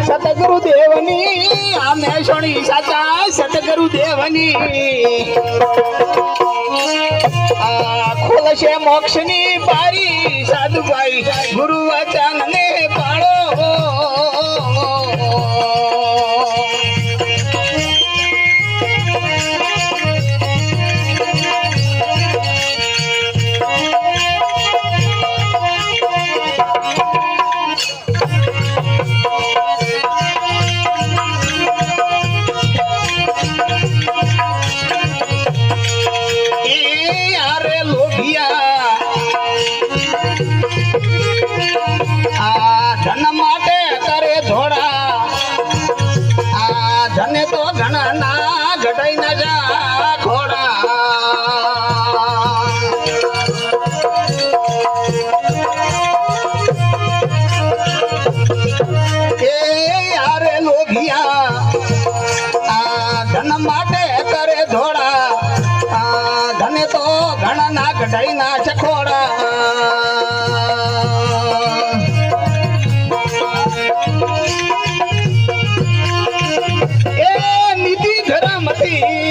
સતગુરુ દેવની આમે સોણી સાચા સતગુરુ દેવની ખોલશે મોક્ષની બારી સાધુભાઈ ગુરુ વચન ને પાળો ધન માટે કરે ધોળા ધને તો ઘણા ના ઘટાઈ ના જા ખોડા એ યારે લોભિયા ધન માટે કરે ધોળા ધને તો ઘણા ના ઘટાઈ ના ચખોડા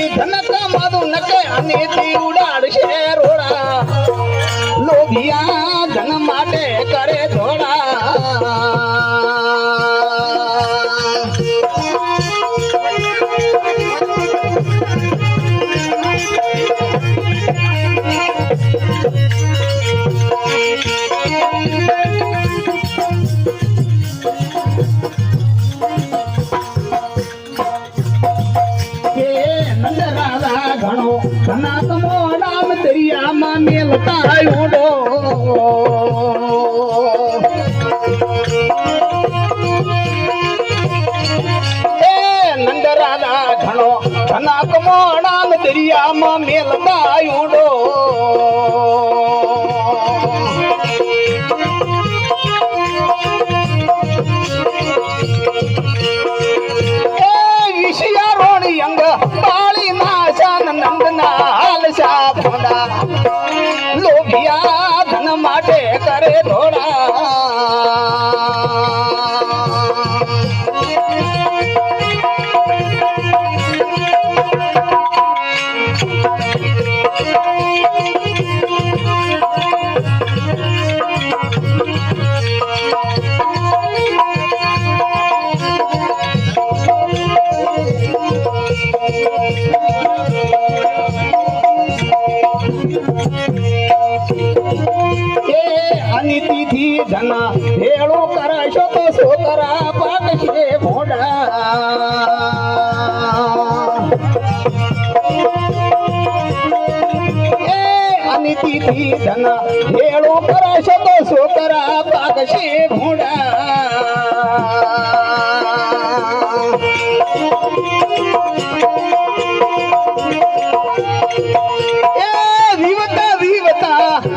ધનક મારું નકે નીતિ ઉડાડશે રોડા લોભિયા ધન માટે કરે ધોળા ઘણો ઘણા તમો નામ દરિયામાં મેલતા ઉડો એ નંદરાજા ઘણો ઘણા તમો નામ દરિયામાં મેલતા ઉડો અંગ બાળી ના નંદના હાલસા ભોંડા લોભિયા ધન માટે કરે ધોળા અનિતિથી ધન ભેળો કરાશો તો છોકરા પાકશે ભોડા એ અનિતિથી ધન ભેળો કરાશો તો છોકરા પાકશે ભોડા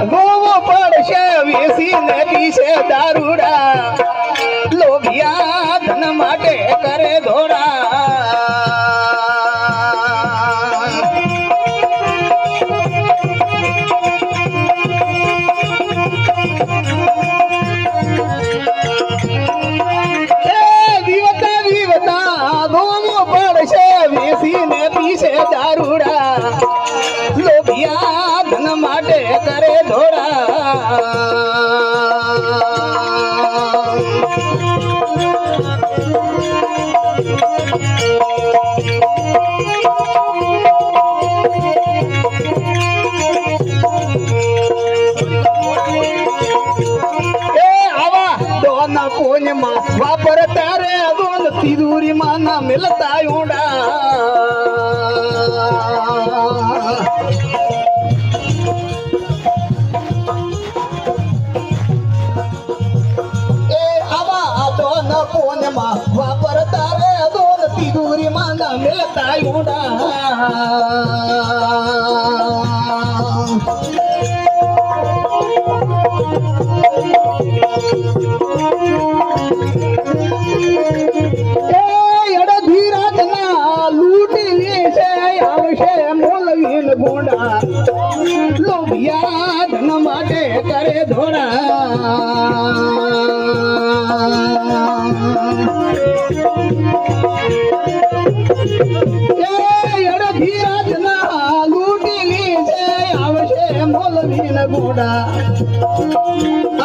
ગોવો પડશે વેસી ને પીશે દારૂડા લોભિયા ધન માટે કરે ધોળા વિવતા ગોવો પડશે વેસી ને પીશે દારૂડા લોભિયા ધન માટે કરે ધોળા એ આવા દોન કોનમાં વાપરતા રે દોન તિજોરી માં ના મિલતા ઉડા વાપરતા રે દોન તિજોરી માં ના મિલતા ઉડા અડધી રાત ના લૂંટી લે છે આવશે મોલવીન ગોંડા લોભિયા ધન માટે કરે ઘોડા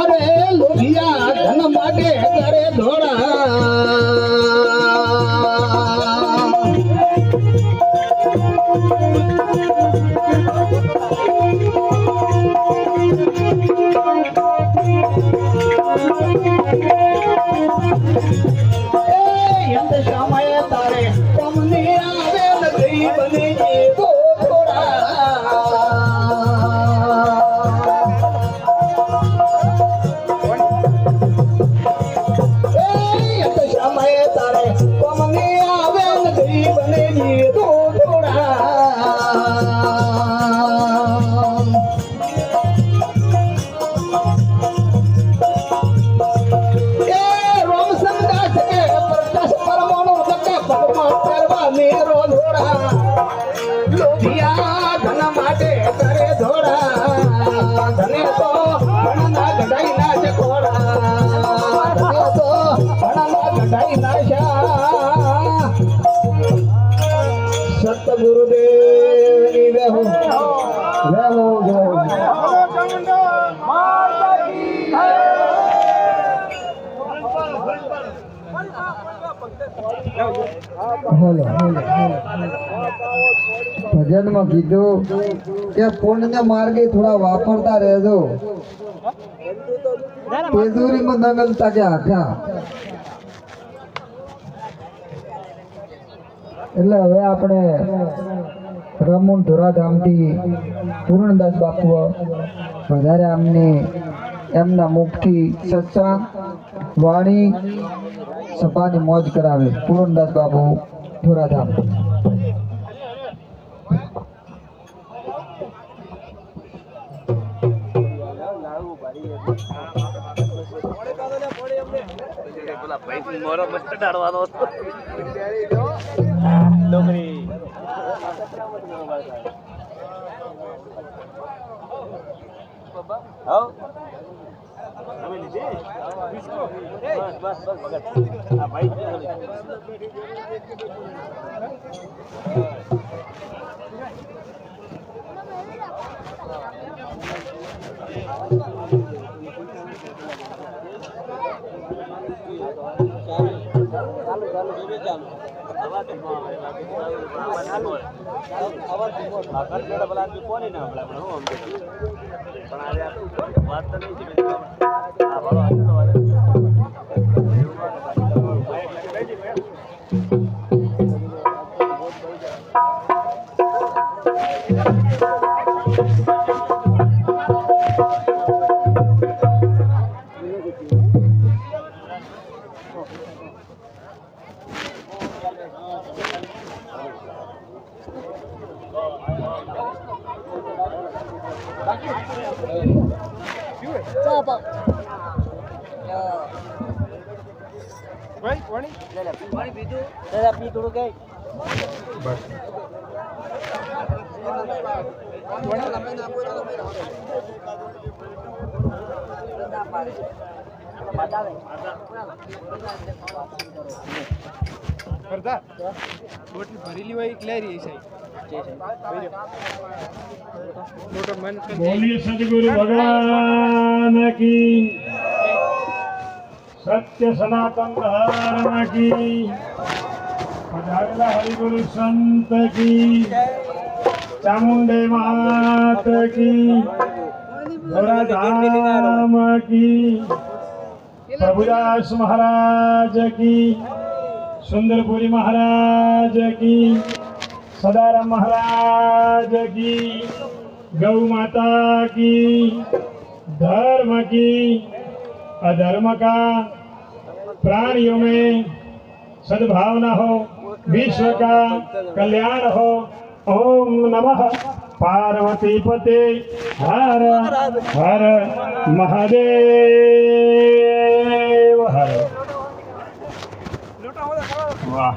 અરે લોભિયા ધન માટે કરે ધોળા સમય તારે તમને આવે નથી બની ગુરુદેવની વેહો વેહો ભજનમાં કીધું કે પુણ્ય માર્ગે થોડા વાપરતા રહેજો તેજુરીમાં દંગલતા કે આખા એટલે હવે આપણે રમુણ ધોરાધામથી પૂર્ણદાસ બાપુ વધારે એમના મુખથી સત્સંગ વાણી સભાની મોજ કરાવે પૂર્ણદાસ બાપુ ધોરાધામ મોરો મસ્ત ડાળવાનો હતો ડોગરી હાઉ તમે લીધે બસ ભગત આ ભાઈ પી થોડું કઈ બસ ભરેલી હોય ક્લેરી बोलिए सदगुरु भगवान की सत्य सनातन धर्म की पधारेला हरिगुरु संत की चामुंडे मात की धोराधाम की प्रभुदास महाराज की सुंदरपुरी महाराज की सदाराम महाराज की गौ माता की धर्म की अधर्म का प्राणियों में सद्भावना हो विश्व का कल्याण हो। ओम नमः पार्वती पते हर हर महादेव हर। वाह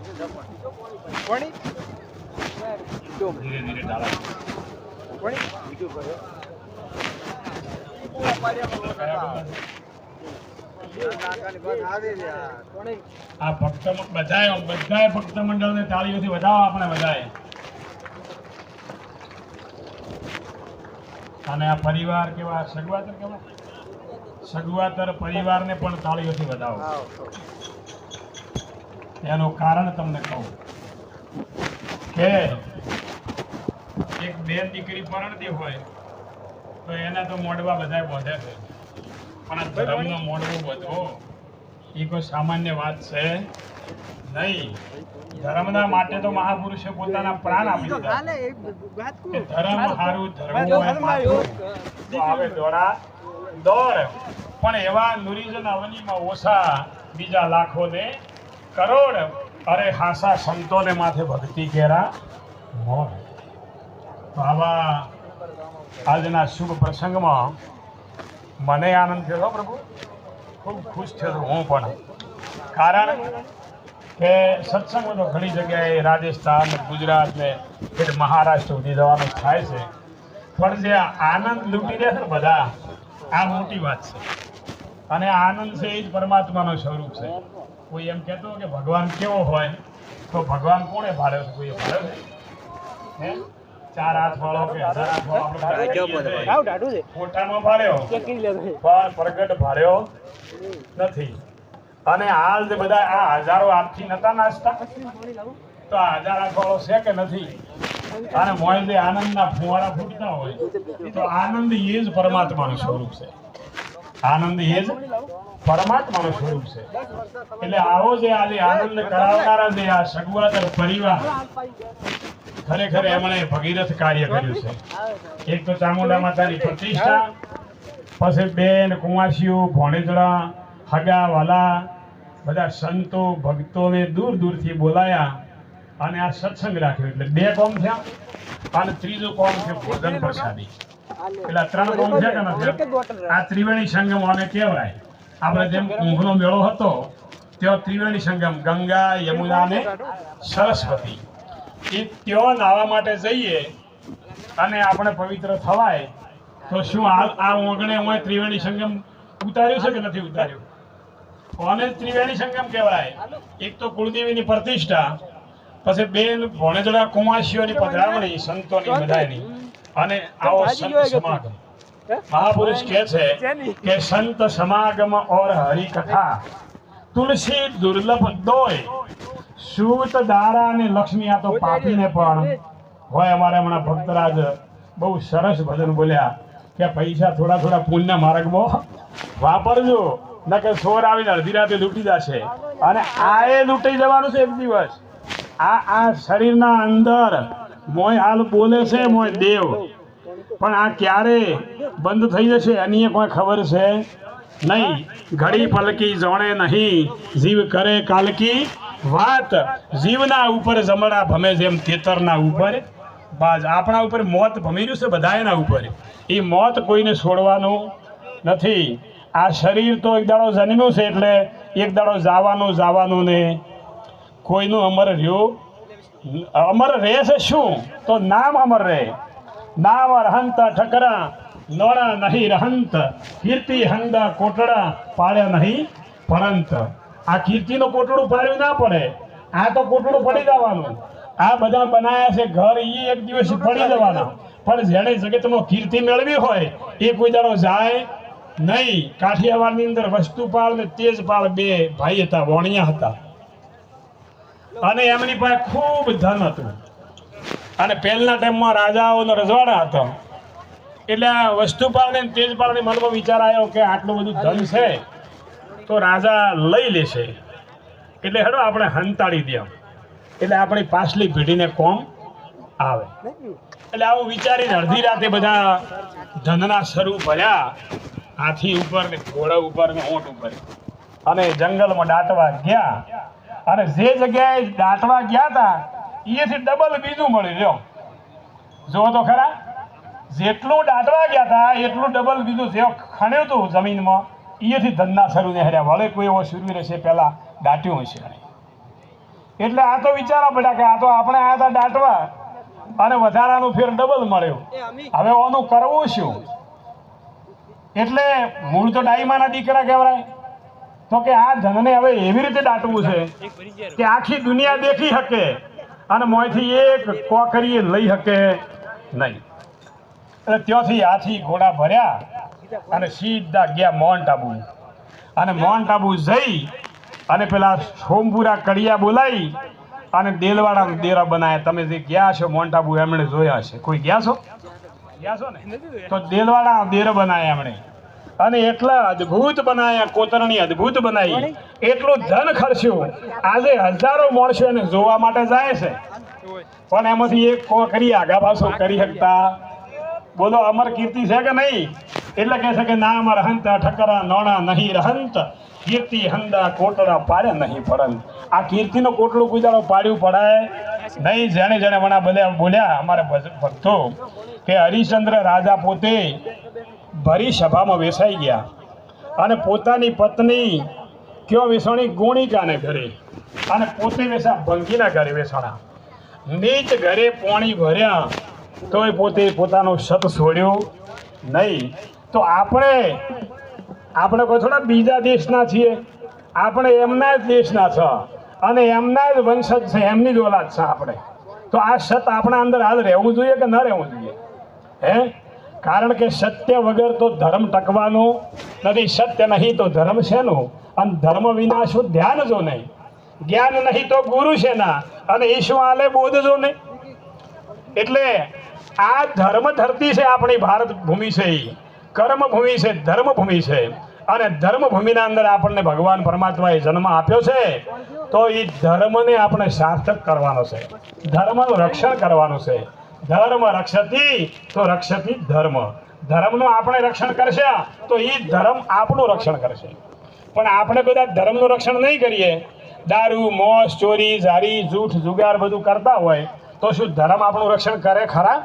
કોણી ધીરે ધીરે ઢાળા. કોણી આ ભક્ત બધાએ ભક્ત મંડળને તાળીઓથી વધાવો આપણે બધાએ. અને આ પરિવાર કેવા સગવાતર કેવા સગવાતર પરિવારને પણ તાળીઓથી વધાવો. એનું કારણ તમને કહું કે એક બેન દીકરી પરણતી હોય તો એના તો મોઢવા બધાય બોધે છે, પણ આ ધર્મનો મોઢવો બધો એ કોઈ સામાન્ય વાત છે નહીં. ધર્મના માટે તો મહાપુરુષે પોતાના પ્રાણ આપી દીધા કે ધર્મ હારું ધર્મ હોય પાછું તો આવે દોડા દોડ. પણ એવા નુરીજન અવનીમાં ઓછા બીજા લાખોને કરોડ, અરે હાસા સંતોને માથે ભક્તિ કેરા મોહ. તો આવા આજના શુભ પ્રસંગમાં મને આનંદ થયો પ્રભુ, ખૂબ ખુશ થયો હું પણ. કારણ કે સત્સંગમાં તો ઘણી જગ્યાએ રાજસ્થાન, ગુજરાત ને મહારાષ્ટ્ર સુધી જવાનું થાય છે, પણ જે આનંદ લૂંટી દે છે ને બધા, આ મોટી વાત છે. અને આનંદ છે એ જ પરમાત્માનું સ્વરૂપ છે. કોઈ એમ કહેતો કે ભગવાન કેવો હોય, તો ભગવાન કોણે ભાળ્યો છે? કોઈએ ભાળ્યો છે? હે? 4 હાથ વાળો કે 1000 હાથ વાળો ફોટામાં ભાળ્યો, પણ પ્રગટ ભાળ્યો નથી. અને હાલ જે બધા આ હજારો હાથથી નતા નાચતા, તો આ 1000 હાથ વાળો છે કે નથી? અને મોય જે આનંદના ફુવારા ફૂટતા હોય, તો આનંદ એ જ પરમાત્માનું સ્વરૂપ છે. આનંદ એ જ પરમાત્માનું સ્વરૂપ છે. એટલે આવો જે આજે આનંદ કરાવનારા જે આ સગવાતર પરિવાર, ખરેખર એમણે ભગીરથ કાર્ય કર્યું છે. એક તો ચામુંડા માતાની પ્રતિષ્ઠા, પછી બેન કુંવાસીઓ, ભોણેજડા, હગા વાલા બધા સંતો ભક્તોને દૂર દૂરથી બોલાયા અને આ સત્સંગ રાખ્યો. એટલે 2 કોમ થયા અને ત્રીજું કોમ છે ભોજન પ્રસાદી. એટલે 3 કોમ છે કે નથી? આ ત્રિવેણી સંગમ આને કહેવાય. આપણે જેમ કુંભનો મેળો હતો તેઓ ત્રિવેણી સંગમ, ગંગા, યમુના ને સરસ્વતી, એ ત્યાં નાવા માટે જઈએ અને આપણે પવિત્ર થવાય. તો શું આ ઓગણે હું ત્રિવેણી સંગમ ઉતાર્યું છે કે નથી ઉતાર્યું? કોને ત્રિવેણી સંગમ કહેવાય? એક તો કુળદેવીની પ્રતિષ્ઠા, પછી બેન ભોણેજડા કુંવાસીઓની પધરામણી, સંતોની બધાની, અને આવો સંત સમાગમ. મહાપુરુષ કહે છે કે સંત સમાગમ ઓર હરિ કથા તુલસી દુર્લભ દોય, સૂત દારા અને લક્ષ્મી. આ તો પાપીને પણ હોય. અમારે હમણાં ભક્તરાજ બહુ સરસ ભજન બોલ્યા કે પૈસા થોડા થોડા પુણ્યના માર્ગમાં વાપરજો, ન કે ચોર આવીને અડધી રાતે લૂંટી જશે. અને આ એ લૂંટાઈ જવાનું છે એક દિવસ. આ શરીરના અંદર મોય હાલ બોલે છે, મોય દેવ, પણ આ ક્યારે બંધ થઈ જશે એની કોઈ ખબર છે નહીં. ઘડી પલકી જોણે નહીં, જીવ કરે કાલકી વાત. જીવના ઉપર જમણા ભમે જેમ તેતરના ઉપર બાજ. આપણા ઉપર મોત ભમી રહ્યું છે બધાના ઉપર. એ મોત કોઈને છોડવાનું નથી. આ શરીર તો એક દાડો જન્મ્યું છે, એટલે એક દાડો જવાનું ને કોઈનું અમર રહ્યું. અમર રહે છે શું? તો નામ અમર રહે. નામ રહંત ઠકરા નોણા નહીં રહંત, કીર્તિ હંદા કોટડા પાડ્યા નહીં પરંત. આ કીર્તિનો કોટડું પાડ્યું ના પડે, આ તો કોટડું પડી જવાનું. આ બધા બનાયા છે ઘર, એ એક દિવસ પડી જવાના. પણ જેણે જગતમાં કીર્તિ મેળવી હોય એ કોઈ દાડો જાય નહીં. કાઠિયાવાડની અંદર વસ્તુપાળ ને તેજપાળ 2 ભાઈ હતા, વણિયા હતા, અને એમની પાસે ખૂબ ધન હતું. અને પહેલના ટાઈમમાં રાજાઓનો રજવાડા હતો. એટલે આ વસ્તુપાળ ને તેજપાળને મનમાં વિચાર આવ્યો કે આટલું બધું ધન છે તો રાજા લઈ લેશે, એટલે હેડો આપણે હંતાડી દે, એટલે આપણી પાછલી પેઢીને કોમ આવે. એટલે આવું વિચારીને અડધી રાતે બધા ધનના શરૂ ભર્યા, હાથી ઉપર ને ઘોડા ઉપર ને ઊંટ ઉપર, અને જંગલમાં દાટવા ગયા. અને જે જગ્યાએ દાટવા ગયા હતા એથી ડબલ બીજું મળી રહ્યો. જો તો ખરા, જેટલું દાટવા ગયા હતા એટલું ડબલ બીજું જે ખણ્યું હતું જમીનમાં એથી ધંધા શરૂ ને હર્યા. વળે કોઈ એવો શૂરવીર હશે પહેલા દાટ્યું હશે. એટલે આ તો વિચારવા પડ્યા કે આ તો આપણે આયા હતા દાટવા અને વધારાનું ફેર ડબલ મળ્યું, હવે ઓનું કરવું શું? એટલે મૂળ તો ડાઈમાના દીકરા કહેવાય, તો કે આ ધનને હવે એવી રીતે દાટવું છે કે આખી દુનિયા દેખી શકે અને મોંથી એક કોકરીએ લઈ શકે નહીં. એટલે ત્યાંથી હાથી ઘોડા ભર્યા અને સીધા ગયા માઉન્ટ આબુ. અને માઉન્ટ આબુ જઈ અને પેલા સોમપુરા કડિયા બોલાવી અને દેલવાડા ડેરા બનાવ્યા. તમે જે ગયા છો માઉન્ટ આબુ એમણે જોયા છે, કોઈ ગયા છો ને? તો દેલવાડા ડેરા બનાવ્યા એમણે અને એટલા અદ્ભુત બનાવ્યા, કોતરણી અદ્ભુત બનાવી, એટલું ધન ખર્ચ્યું. આજે હજારો માણસો એને જોવા માટે જાય છે, પણ એમાંથી એક કોકરી આગા પાછો કરી શકતા. બોલો અમર કીર્તિ છે કે નહીં? એટલે કહે છે કે નામ રહંત ઠકરા નોણા નહીં રહંત, કીર્તિ હંદા કોટડા પાડે નહીં પડંત. આ કીર્તિનું કોટડું કુદાડો પાડ્યું પડાય નહીં. જેણે જેણે વણા બોલ્યા અમારે ભક્તો કે હરિશ્ચંદ્ર રાજા પોતે ભરી સભામાં વેસાઈ ગયા અને પોતાની પત્ની કયો વેસાણી ગોણિકાને ઘરે અને પોતે વેસા ભંગીના ઘરે વેસાણા. નીચ ઘરે પોણી ભર્યા તોય પોતે પોતાનો સત છોડ્યો નહીં. તો આપણે કોઈ થોડા બીજા દેશના છીએ, આપણે એમના જ દેશના છે અને એમના જ વંશજ છે, એમની જ ઓલાદ છે આપણે. તો આ સત આપણા અંદર હાલ રહેવું જોઈએ કે ન રહેવું જોઈએ? હે, કારણ કે સત્ય વગર તો ધર્મ ટકવાનો નથી. સત્ય નહીં તો ધર્મ શેનું? અને ધર્મ વિના શું ધ્યાન જો નહીં, જ્ઞાન નહીં તો ગુરુ શેના, અને ઈશ્વર આલે બોધજો નહીં. એટલે આ ધર્મ ધરતી છે આપણી ભારત ભૂમિ છે, કર્મ ભૂમિ છે, ધર્મ ભૂમિ છે. અને ધર્મ ભૂમિના અંદર આપણને ભગવાન પરમાત્માએ જન્મ આપ્યો છે, તો એ ધર્મને આપણે સાર્થક કરવાનો છે, ધર્મનું રક્ષણ કરવાનું છે. ધર્મ રક્ષતી તો રક્ષતી ધર્મ. ધર્મનું આપણે રક્ષણ કરશે તો એ ધર્મ આપણું રક્ષણ કરશે. પણ આપણે બધા ધર્મનું રક્ષણ નહીં કરીએ, દારૂ મોસ ચોરી ઝારી જૂઠ જુગાર બધું કરતા હોય, તો શું ધર્મ આપણું રક્ષણ કરે ખરા?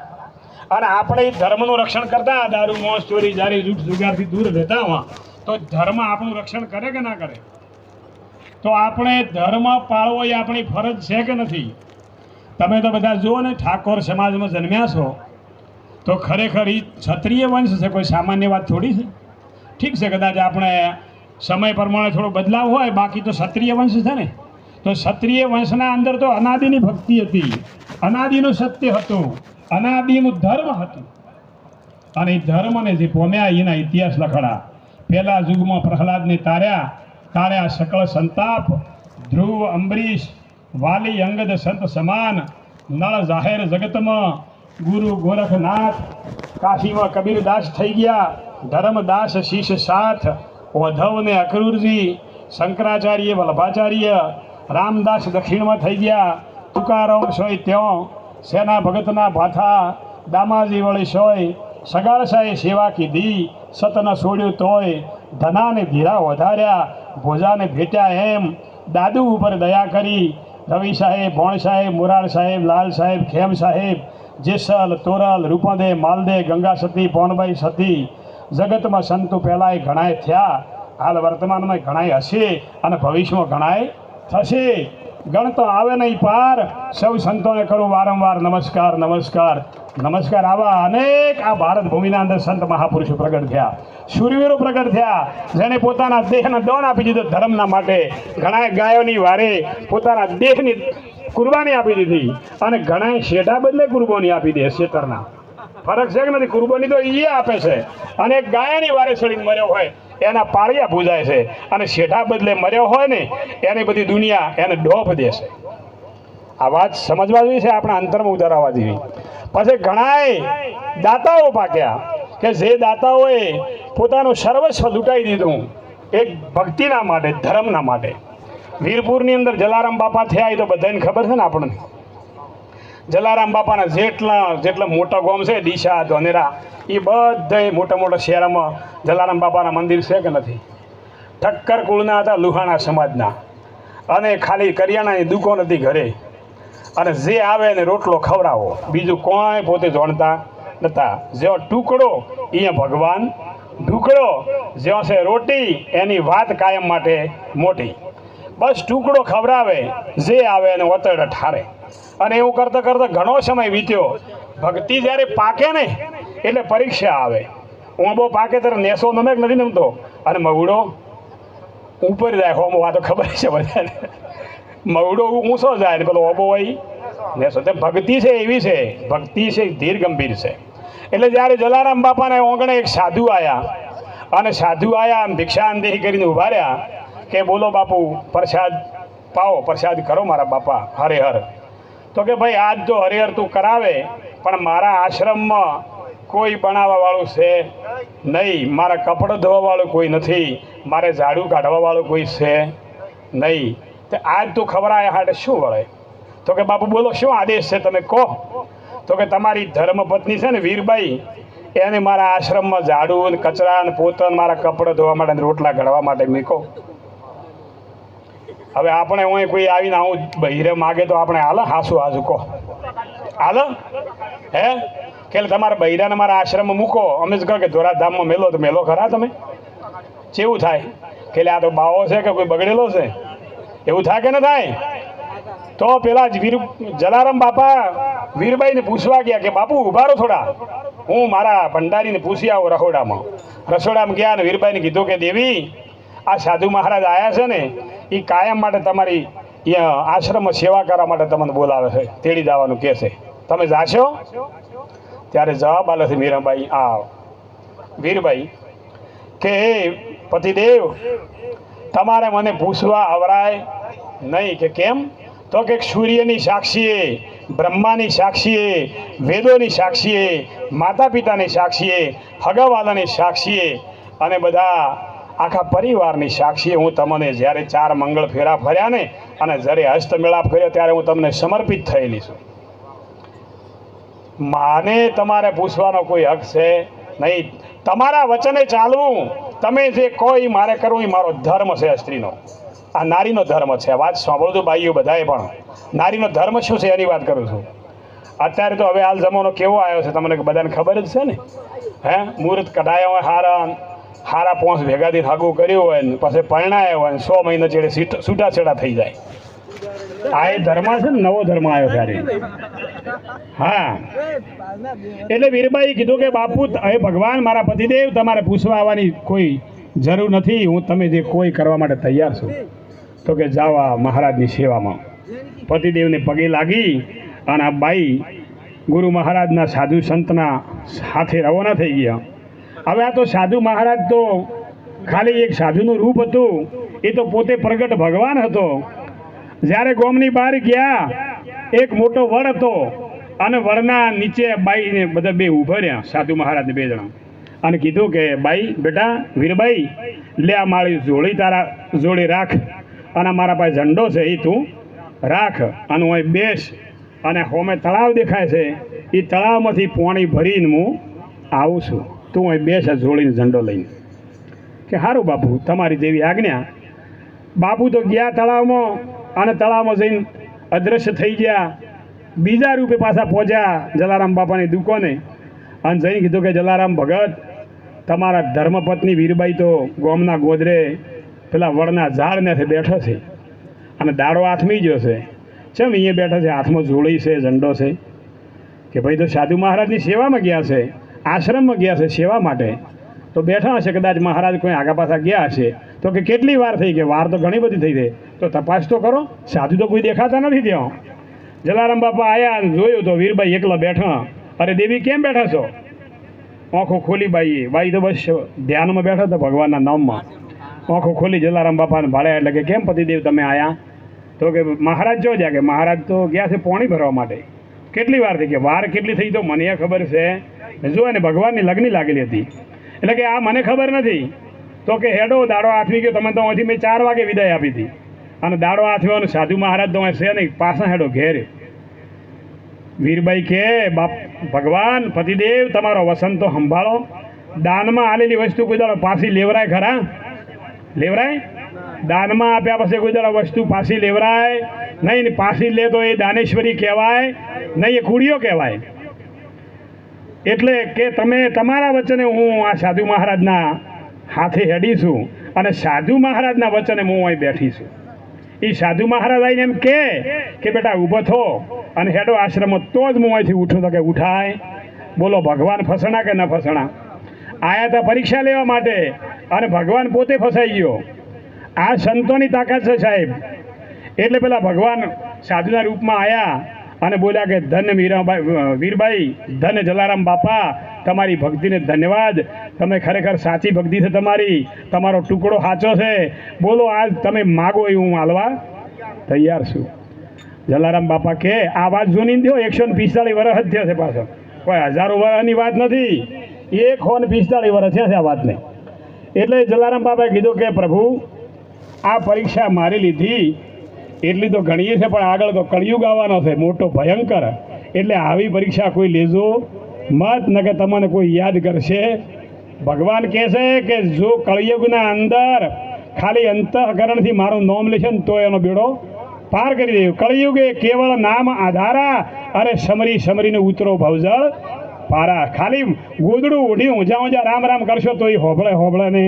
અને આપણે ધર્મનું રક્ષણ કરતા દારૂ મોસ ચોરી ઝારી જૂઠ જુગારથી દૂર રહેતા હોય, તો ધર્મ આપણું રક્ષણ કરે કે ના કરે? તો આપણે ધર્મ પાળવો એ આપણી ફરજ છે કે નથી? તમે તો બધા જુઓ ને, ઠાકોર સમાજમાં જન્મ્યા છો તો ખરેખર એ ક્ષત્રિય વંશ છે, કોઈ સામાન્ય વાત થોડી છે. ઠીક છે, કદાચ આપણે સમય પ્રમાણે થોડો બદલાવ હોય, બાકી તો ક્ષત્રિય વંશ છે ને. તો ક્ષત્રિય વંશના અંદર તો અનાદિની ભક્તિ હતી, અનાદિનું સત્ય હતું, અનાદિનું ધર્મ હતું. અને એ ધર્મને જે પોમ્યા એના ઇતિહાસ લખડા. પહેલા યુગમાં પ્રહલાદને તાર્યા સકળ સંતાપ, ધ્રુવ અંબરીશ વાલી અંગદ સંત સમાન, નળ જાહેર જગતમાં ગુરુ ગોરખનાથ, કાશીમાં કબીરદાસ થઈ ગયા, ધર્મદાસ શીશ સાથ, ઓધવ ને અક્રૂરજી, શંકરાચાર્ય વલ્ભાચાર્ય, રામદાસ દક્ષિણમાં થઈ ગયા, તુકારામ સોય ત્યો, સેના ભગતના ભાથા, દામાજી વળી સોય, સગાળસાએ સેવા કીધી, સતન છોડ્યું તોય, ધનાને ધીરા વધાર્યા, ભોજાને ભેટ્યા એમ, દાદુ ઉપર દયા કરી, રવિ સાહેબ, ભોણ સાહેબ, મુરાર સાહેબ, લાલ સાહેબ, ખેમ સાહેબ, જેસલ, તોરલ, રૂપદે, માલદે, ગંગા સતી, પોનબાઈ સતી, જગતમાં સંતો પહેલાંય ઘણાય થયા, હાલ વર્તમાનમાં ઘણાય હશે અને ભવિષ્યમાં ઘણાય થશે. ગણતો આવે નહીં પાર, સૌ સંતોને કરું વારંવાર નમસ્કાર નમસ્કાર નમસ્કાર. આવા અનેક આ ભારત ભૂમિના અંદર સંત મહાપુરુષો પ્રગટ થયા, શૂરવીરો પ્રગટ થયા, જેણે પોતાના દેહને દાન આપી દીધો ધર્મના માટે. ઘણા ગાયોની વારે પોતાના દેહની કુરબાની આપી દીધી અને ઘણા શેઢા બદલે કુરબાની આપી દે. શેતરના ફરક છે કે નથી? કુરબાની તો એ આપે છે, અને ગાયની વારે ચડીને મર્યો હોય એના પાળિયા પૂજાય છે, અને શેઠા બદલે મર્યો હોય ને એની બધી દુનિયા એને ડોફ દેશે. આ વાત સમજવા જેવી છે, આપણા અંતરમાં ઉતારવા જેવી. પછી ઘણાય દાતાઓ પાક્યા કે જે દાતાઓએ પોતાનું સર્વસ્વ લૂંટાઈ દીધું એક ભક્તિના માટે, ધર્મના માટે. વીરપુરની અંદર જલારામ બાપા થયા એ તો બધાને ખબર છે ને આપણને. જલારામ બાપાના જેટલા મોટા ગામ છે, ડીસા, ધોનેરા, એ બધા મોટા મોટા શહેરોમાં જલારામ બાપાના મંદિર છે કે નથી? ઠક્કર કુળના હતા, લુહાણા સમાજના, અને ખાલી કરિયાણાની દુકાન હતી ઘરે, અને જે આવે એને રોટલો ખવડાવો, બીજું કોઈ પોતે જાણતા નહોતા. જેવો ટુકડો અહીંયા ભગવાન ઢુકડો, જ્યાં છે રોટી એની વાત કાયમ માટે મોટી. બસ ટુકડો ખવડાવે, જે આવે એને વતડ ઠારે. અને એવું કરતાં કરતાં ઘણો સમય વીત્યો. ભક્તિ જ્યારે પાકે ને એટલે પરીક્ષા આવે. ઊંબો પાકે ત્યારે નેસો નમે કે નથી નમતો, અને મવડો ઉપર જાય. હોમ વાતો ખબર છે બધાને. મવડો ઊંચો જાય ને પેલો ઓબો હોય નેસો. તે ભક્તિ છે એવી છે, ભક્તિ છે ધીર ગંભીર છે. એટલે જ્યારે જલારામ બાપાને ઓગણે એક સાધુ આવ્યા, અને સાધુ આવ્યા આમ ભિક્ષાંદેહી કરીને ઊભા રહ્યા કે બોલો બાપુ પ્રસાદ પાવો, પ્રસાદ કરો મારા બાપા હરિહર. તો કે ભાઈ આજ તો હરિહર તું કરાવે, પણ મારા આશ્રમમાં કોઈ બનાવવાવાળું છે નહીં, મારા કપડાં ધોવાવાળું કોઈ નથી, મારે ઝાડુ કાઢવાવાળું કોઈ છે નહીં. તો આજ તું ખવડાય હાટે શું વળે? તો કે બાપુ બોલો શું આદેશ છે તમે કહો. તો કે તમારી ધર્મપત્ની છે ને વીરબાઈ, એને મારા આશ્રમમાં ઝાડુ ને કચરા ને પોતન મારા કપડાં ધોવા માટે ને રોટલા ઘડવા માટે મૂકો. હવે આપણે હું કોઈ આવીને આવું બહિરે માગે તો આપણે હાલ હાસુ હાસુ કહો હાલ હે કે તમારા બહિરાને મારા આશ્રમમાં મૂકો, અમે જ કહો કે ધોરાધામમાં મેલો તો મેલો ખરા તમે? કેવું થાય કે આ તો બાવો છે કે કોઈ બગડેલો છે? એવું થાય કે ન થાય? તો પેલા જલારામ બાપા વીરબાઈને પૂછવા ગયા કે બાપુ ઉભા રહો થોડા, હું મારા ભંડારીને પૂછી આવું રસોડામાં. રસોડામાં ગયા ને વીરબાઈને કીધું કે દેવી આ સાધુ મહારાજ આવ્યા છે ને, એ કાયમ માટે તમારી આશ્રમમાં સેવા કરવા માટે તમને બોલાવે છે, તેડી જવાનું કહે છે, તમે જાશો? ત્યારે જવાબ આલે છે મીરાબાઈ વીરબાઈ કે હે પતિદેવ, તમારે મને પૂછવા આવરાય નહીં. કે કેમ? તો કે સૂર્યની સાક્ષીએ, બ્રહ્માની સાક્ષીએ, વેદોની સાક્ષીએ, માતા પિતાની સાક્ષીએ, હગાવાલાની સાક્ષીએ અને બધા આખા પરિવારની સાક્ષીએ હું તમને જ્યારે 4 મંગળ ફેરા ફર્યા ને અને જ્યારે હસ્તમેળાપ કર્યો ત્યારે હું તમને સમર્પિત થયેલી છું. માને તમારે પૂછવાનો કોઈ હક છે નહીં. તમારા વચને ચાલવું, તમે જે કોઈ મારે કરવું એ મારો ધર્મ છે. સ્ત્રીનો આ નારીનો ધર્મ છે. વાત સાંભળજો ભાઈઓ બધાએ, પણ નારીનો ધર્મ શું છે એની વાત કરું છું. અત્યારે તો હવે હાલ જમાનો કેવો આવ્યો છે તમને બધાને ખબર જ છે ને. હે મુહૂર્ત કઢાયા હોય હારા પોંચ ભેગાથી હાગું કર્યું હોય ને પછી પરણાયા હોય ને 100 મહિના ચેડે છૂટાછેડા થઈ જાય. આ એ ધર્મ છે ને, નવો ધર્મ આવ્યો ત્યારે. હા એટલે વીરબાઈ કીધું કે બાપુ હવે ભગવાન મારા પતિદેવ તમારે પૂછવા આવવાની કોઈ જરૂર નથી, હું તમે જે કોઈ કરવા માટે તૈયાર છું. તો કે જાઓ આ મહારાજની સેવામાં. પતિદેવને પગે લાગી અને આ બાઈ ગુરુ મહારાજના સાધુ સંતના સાથે રવાના થઈ ગયા. હવે આ તો સાધુ મહારાજ તો ખાલી એક સાધુનું રૂપ હતું, એ તો પોતે પ્રગટ ભગવાન હતો. જ્યારે ગોમની બહાર ગયા એક મોટો વડ હતો અને વડના નીચે બાઈને બધા બે ઊભા રહ્યા, સાધુ મહારાજને 2 જણા, અને કીધું કે બાઈ બેટા વીરબાઈ લે આ મારી જોડી તારા જોડે રાખ, અને મારા પાસે ઝંડો છે એ તું રાખ, અને હું બેસ, અને હોમે તળાવ દેખાય છે એ તળાવમાંથી પાણી ભરીને હું આવું છું, તું અહીં બેસ જોડીને ઝંડો લઈને. કે સારું બાપુ તમારી જેવી આજ્ઞા. બાપુ તો ગયા તળાવમાં, અને તળાવમાં જઈને અદૃશ્ય થઈ ગયા. બીજા રૂપે પાછા પહોંચ્યા જલારામ બાપાની દુકાને, અને જઈને કીધું કે જલારામ ભગત તમારા ધર્મપત્ની વીરબાઈ તો ગોમના ગોદરે પેલા વડના ઝાડને બેઠો છે, અને દાડો હાથમી ગયો છે. ચમ અહીંયા બેઠો છે? હાથમાં જોડી છે, ઝંડો છે. કે ભાઈ તો સાધુ મહારાજની સેવામાં ગયા છે, આશ્રમમાં ગયા છે સેવા માટે, તો બેઠા હશે કદાચ મહારાજ કોઈ આગા પાછા ગયા હશે. તો કે કેટલી વાર થઈ? કે વાર તો ઘણી બધી થઈ ગઈ, તો તપાસ તો કરો, સાધુ તો કોઈ દેખાતા નથી ત્યાં. જલારામ બાપા આવ્યા, જોયું તો વીરબાઈ એકલા બેઠા. અરે દેવી કેમ બેઠા છો? આંખો ખોલી બાઈ તો બસ ધ્યાનમાં બેઠા હતા ભગવાનના નામમાં. આંખો ખોલી જલારામ બાપાને ભાળ્યા એટલે કે કેમ પતિદેવ તમે આવ્યા? તો કે મહારાજ જો જ્યાં, કે મહારાજ તો ગયા છે પાણી ભરવા માટે. કેટલી વાર થઈ? કે વાર કેટલી થઈ તો મને ખબર છે, જો એને ભગવાનની લગ્ન લાગેલી હતી. એટલે કે આ મને ખબર નથી. તો કે હેડો દાડો હાથવી ગયો, તમે તો અહીંથી મેં 4 વાગે વિદાય આપી હતી, અને દાડો હાથવાનો સાધુ મહારાજ તો છે નહીં, પાછા હેડો ઘેર. વીરબાઈ કે બાપ ભગવાન પતિદેવ તમારો વસન તો સંભાળો. દાનમાં આલેલી વસ્તુ કોઈ દાડો પાછી લેવરાય ખરા? લેવરાય? દાનમાં આપ્યા પછી કોઈ દાડો વસ્તુ પાછી લેવરાય નહીં. ને પાછી લે તો એ દાનેશ્વરી કહેવાય નહીં, એ કુડીઓ કહેવાય. એટલે કે તમે તમારા વચને હું આ સાધુ મહારાજના હાથે હેડી છું, અને સાધુ મહારાજના વચને હું અહીં બેઠી છું. એ સાધુ મહારાજ આવીને એમ કે બેટા ઊભો થો અને હેડો આશ્રમમાં, તો જ હું અહીંથી ઉઠું. તો કે ઉઠાય? બોલો, ભગવાન ફસણા કે ન ફસણા? આયા હતા પરીક્ષા લેવા માટે અને ભગવાન પોતે ફસાઈ ગયો. આ સંતોની તાકાત છે સાહેબ. એટલે પેલા ભગવાન સાધુના રૂપમાં આવ્યા અને બોલ્યા કે ધન્ય વીરભાઈ, ધન્ય જલારામ બાપા, તમારી ભક્તિને ધન્યવાદ. તમે ખરેખર સાચી ભક્તિ છે તમારી, તમારો ટુકડો સાચો છે. બોલો, આજ તમે માગો એ હું હાલવા તૈયાર છું. જલારામ બાપા કે આ વાત જૂની થયો, 145 વર્ષ જ થયા છે. પાછળ કોઈ હજારો વર્ષની વાત નથી, 145 વર્ષ થયા છે આ વાતને. એટલે જલારામ બાપાએ કીધું કે પ્રભુ, આ પરીક્ષા મારી લીધી એટલી તો ગણીએ છે, પણ આગળ તો કળિયુગ આવવાનો છે મોટો ભયંકર. એટલે આવી પરીક્ષા કોઈ લેજો મત, ન કે તમને કોઈ યાદ કરશે. ભગવાન કહે છે કે જો કળિયુગના અંદર ખાલી અંતઃકરણથી મારું નામ લેશે ને તો એનો બેડો પાર કરી દે. કળિયુગે કેવળ નામ આધારા, અરે સમરી સમરીને ઉતરો ભવજળ પારા. ખાલી ગોદડું ઓઢી ઊંઝા ઊંઝા રામ રામ કરશો તો એ હોબળે ને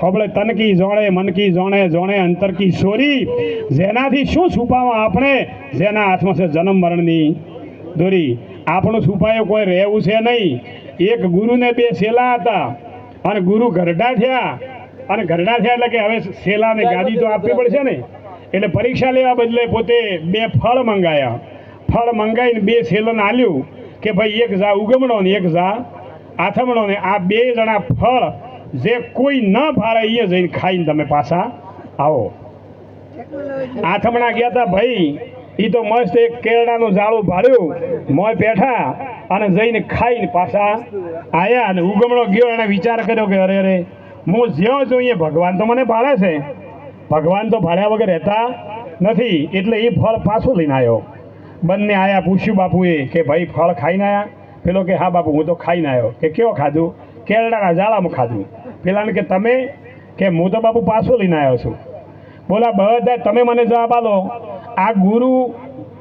હોબળે. તનકી જોણે, મનકી જોણે, જોણે અંતરકી સોરી. જેનાથી શું છુપાવા આપણે, જેના હાથમાં છે જન્મ મરણની દોરી. આપણું છુપાયું કોઈ રહેવું છે નહીં. એક ગુરુને 2 શેલા હતા અને ગુરુ ઘરડા થયા. અને ઘરડા થયા એટલે કે હવે શેલાને ગાદી તો આપવી પડશે ને. એટલે પરીક્ષા લેવા બદલે પોતે 2 ફળ મંગાયા. ફળ મંગાવીને 2 શેલોને આલ્યું કે ભાઈ એક જા ઉગમણો ને એક જા આથમણો ને. આ 2 જણા ફળ જે કોઈ ન ભાળે એ જઈને ખાઈને તમે પાછા આવો. આથમણા ગયા હતા ભાઈ, એ તો મસ્ત એક કેળાનું ઝાડું ભાળ્યું, મોય પેઠા અને જઈને ખાઈને પાછા આવ્યા. અને ઉગમણો ગયો, એને વિચાર કર્યો કે અરે અરે, હું જ્યાં જોઈએ ભગવાન તો મને ભાળે છે, ભગવાન તો ભાળ્યા વગર રહેતા નથી. એટલે એ ફળ પાછું લઈને આવ્યો. બંને આવ્યા, પૂછ્યું બાપુએ કે ભાઈ ફળ ખાઈને આવ્યા? પેલો કે હા બાપુ, હું તો ખાઈને આવ્યો. કે કેવો ખાધું? કેળાના ઝાડામાં ખાધું. પેલાને કે તમે? કે હું તો બાપુ પાછું લઈને આવ્યો છું. બોલા બધા તમે મને જવાબ આલો, આ ગુરુ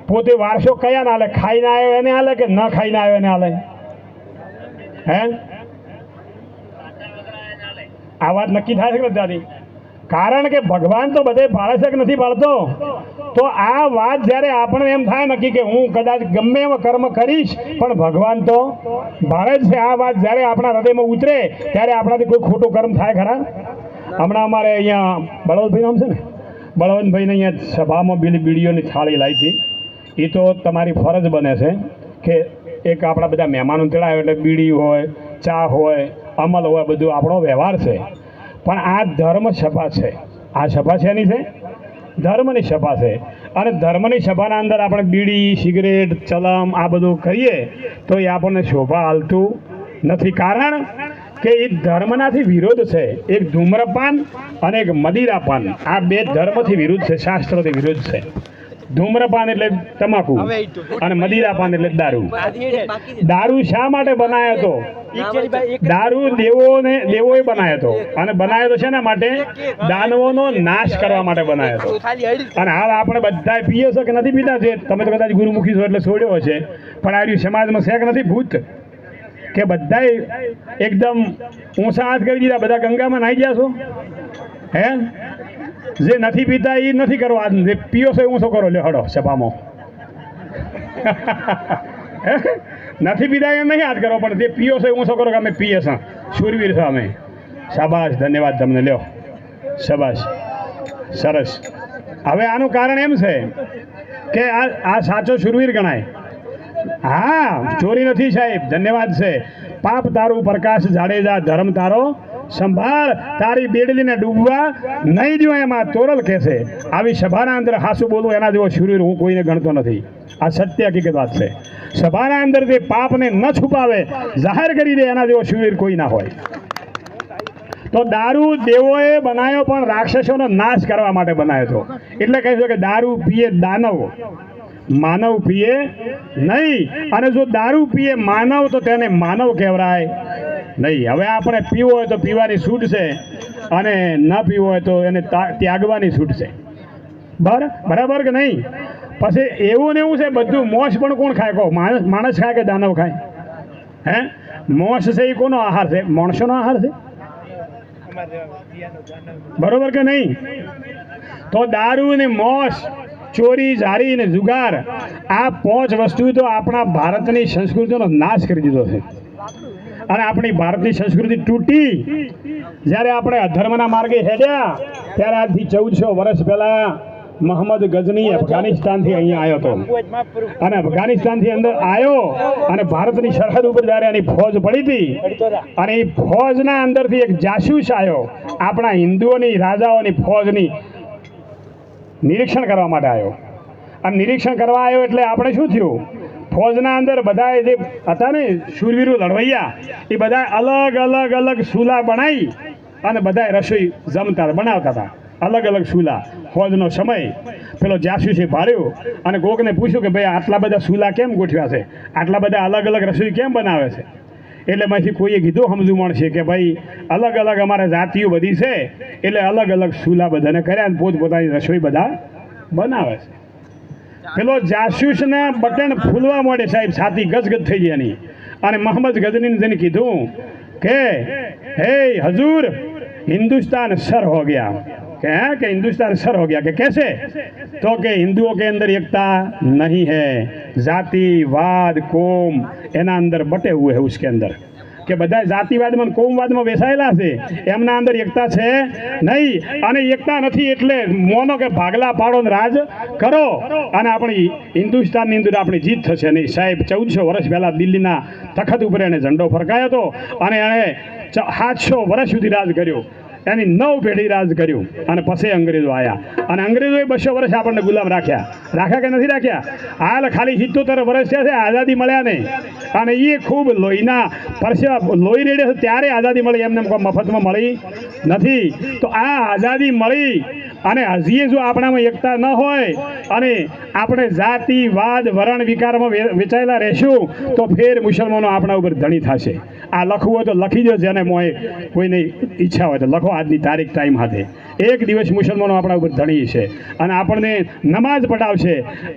પોતે વારસો કયા ના હાલે? ખાઈને આવ્યો એને હાલે કે ન ખાઈને આવ્યો એને હાલે? હે, આ વાત નક્કી થાય છે કે દાદી? કારણ કે ભગવાન તો બધે ભાળે છે કે નથી ભાળતો? તો આ વાત જ્યારે આપણે એમ થાય નક્કી કે હું કદાચ ગમે એવા કર્મ કરીશ પણ ભગવાન તો ભાળે જ છે. આ વાત જ્યારે આપણા હૃદયમાં ઉતરે ત્યારે આપણાથી કોઈ ખોટું કર્મ થાય ખરા? હમણાં અમારે અહીંયા બળવંતભાઈ નામ છે ને, બળવંતભાઈને અહીંયા સભામાં બીડીઓની થાળી લાવી હતી. એ તો તમારી ફરજ બને છે કે એક આપણા બધા મહેમાનો તેડાવે એટલે બીડી હોય, ચા હોય, અમલ હોય, બધું આપણો વ્યવહાર છે. પણ આ ધર્મ સભા છે. આ સભા છે એની છે ધર્મની સભા છે. અને ધર્મની સભાના અંદર આપણે બીડી, સિગરેટ, ચલમ આ બધું કરીએ તો એ આપણને શોભા હાલતું નથી. કારણ કે એ ધર્મનાથી વિરોધ છે. એક ધૂમ્રપાન અને એક મદિરાપાન, આ 2 ધર્મથી વિરુદ્ધ છે, શાસ્ત્રોથી વિરુદ્ધ છે. ધૂમ્રપાન એટલે તમાકુ અને મદિરાપાન એટલે દારૂ. દારૂ શા માટે બનાવ્યો હતો? દારૂ દેવોએ બનાવ્યો હતો. અને બનાવ્યો તો શેના માટે? દાનવોનો નાશ કરવા માટે બનાવ્યો હતો. અને હાલ આપણે બધા પીએ છે કે નથી પીતા? છે તમે તો કદાચ ગુરુમુખી છો એટલે છોડ્યો હશે, પણ આ સમાજમાં છે કે નથી ભૂત કે બધા એકદમ ઊંચા હાથ કરી દીધા? બધા ગંગામાં નાહી ગયા છો? હે, જે નથી પીતા એ નથી કરવા, જે પીઓ છો ઊંચો કરો. લે હડો સભામાં. નથી પીતા એમ નહીં હાથ કરો, પણ જે પીઓ છો ઊંચો કરો કે અમે પીએ છીએ, શૂરવીર છો અમે. શાબાશ, ધન્યવાદ તમને. લ્યો શાબાશ, સરસ. હવે આનું કારણ એમ છે કે આ સાચો શૂરવીર ગણાય. હા, ચોરી નથી સાહેબ, ધન્યવાદ છે. પાપ તારું પ્રકાશ જાડેજા, ધર્મ તારો સંભાળ, તારી બેડલીને ડૂબવા નહીં દો એમાં તોરલ કહેશે. આવી સભાના અંદર હાસું બોલવું એના જેવો શૂરવીર હું કોઈને ગણતો નથી. આ સત્ય હકીકત વાત છે. સભાના અંદર જે પાપને ન છુપાવે, જાહેર કરી દે, એના જેવો શૂરવીર કોઈ ના હોય. તો દારૂ દેવોએ બનાવ્યો પણ રાક્ષસોનો નાશ કરવા માટે બનાવ્યો હતો. એટલે કહે છે કે દારૂ પીએ દાનવ, માનવ પીએ નહીં. અને જો દારૂ પીએ માનવ તો તેને માનવ કહેવાય નહીં. હવે આપણે પીવો હોય તો પીવાની છૂટ છે, અને ન પીવો હોય તો એને ત્યાગવાની છૂટ છે. બરાબર કે નહીં? પછી એવું ને એવું છે બધું. મોસ પણ કોણ ખાય? કહો, માણસ ખાય કે દાનવ ખાય? હે, મોસ છે એ કોનો આહાર છે? માણસોનો આહાર છે. બરોબર કે નહીં? તો દારૂ ને મોસ, ચોરી જારી ને જુગાર, આ 5 વસ્તુ તો આપણા ભારતની સંસ્કૃતિનો નાશ કરી દીધો છે. અને આપણી ભારતની સંસ્કૃતિ તૂટી જ્યારે આપણે અધર્મના માર્ગે હેડ્યા ત્યારે આજથી 1400 વર્ષ પહેલા મોહમ્મદ ગઝની અફઘાનિસ્તાનથી અહીંયા આવ્યો હતો. અને અફઘાનિસ્તાનથી અંદર આવ્યો અને ભારતની સરહદ ઉપર જ્યારે એની ફોજ પડી હતી અને એ ફોજના અંદરથી એક જાસૂસ આવ્યો આપણા હિન્દુઓની રાજાઓની ફોજની નિરીક્ષણ કરવા માટે આવ્યો. અને નિરીક્ષણ કરવા આવ્યો એટલે આપણે શું થયું, ફોજના અંદર બધા જે હતા ને શૂરવીરો લડવૈયા એ બધા અલગ અલગ અલગ સૂલા બનાવી અને બધા રસોઈ જમતા બનાવતા હતા. અલગ અલગ સૂલા. ફોજનો સમય પેલો જાસૂસે ભાર્યો અને કોકને પૂછ્યું કે ભાઈ આટલા બધા સૂલા કેમ ગોઠવ્યા છે, આટલા બધા અલગ અલગ રસોઈ કેમ બનાવે છે? એટલે માંથી કોઈએ કીધું સમજવું મળશે કે ભાઈ અલગ અલગ અમારે જાતિઓ બધી છે એટલે અલગ અલગ સૂલા બધાને કર્યા અને પોતપોતાની રસોઈ બધા બનાવે છે. પેલો જાસૂસના બટન ફૂલવા મળે સાહેબ, છાતી ગજગજ થઈ ગઈ એની. અને મોહમ્મદ ગઝનીને જઈને કીધું કે હે હજૂર, हिंदुस्तान सर हो गया. कि हिंदुस्तान सर हो गया कि कैसे? तो कि हिंदुओं के अंदर एकता नहीं है, जाति वाद कोम एना अंदर बटे हुए है उसके अंदर. કે બધા જાતિવાદમાં કોમવાદમાં બેસાયેલા છે, એમના અંદર એકતા છે નહીં. અને એકતા નથી એટલે મોનો કે ભાગલા પાડો ને રાજ કરો અને આપણી હિન્દુસ્તાનની અંદર આપણી જીત થશે નહીં. સાહેબ 1400 વર્ષ પહેલાં દિલ્હીના તખત ઉપર એને ઝંડો ફરકાયો હતો અને એણે 700 વર્ષ સુધી રાજ કર્યું. એની 9 પેઢી રાજ કર્યું અને પછી અંગ્રેજો આવ્યા અને અંગ્રેજોએ 200 વર્ષ આપણને ગુલામ રાખ્યા કે નથી રાખ્યા? હાલ ખાલી 77 વર્ષ થયા છે આઝાદી મળ્યા ને, અને એ ખૂબ લોહીના પરસેવા લોહી રેડે છે ત્યારે આઝાદી મળી, એમને મફતમાં મળી નથી. તો આ આઝાદી મળી અને હજી જો આપણામાં એકતા ન હોય અને આપણે જાતિવાદ વરણ વિકારમાં વેચાયેલા રહેશું તો ફેર મુસલમાનો આપણા ઉપર ધણી થશે. આ લખવું હોય તો લખી દો, જેને મોય કોઈને ઈચ્છા હોય તો લખો આજની તારીખ ટાઈમ હાથે. એક દિવસ મુસલમાનો આપણા ઉપર ધણી છે અને આપણને નમાઝ પઢાવશે,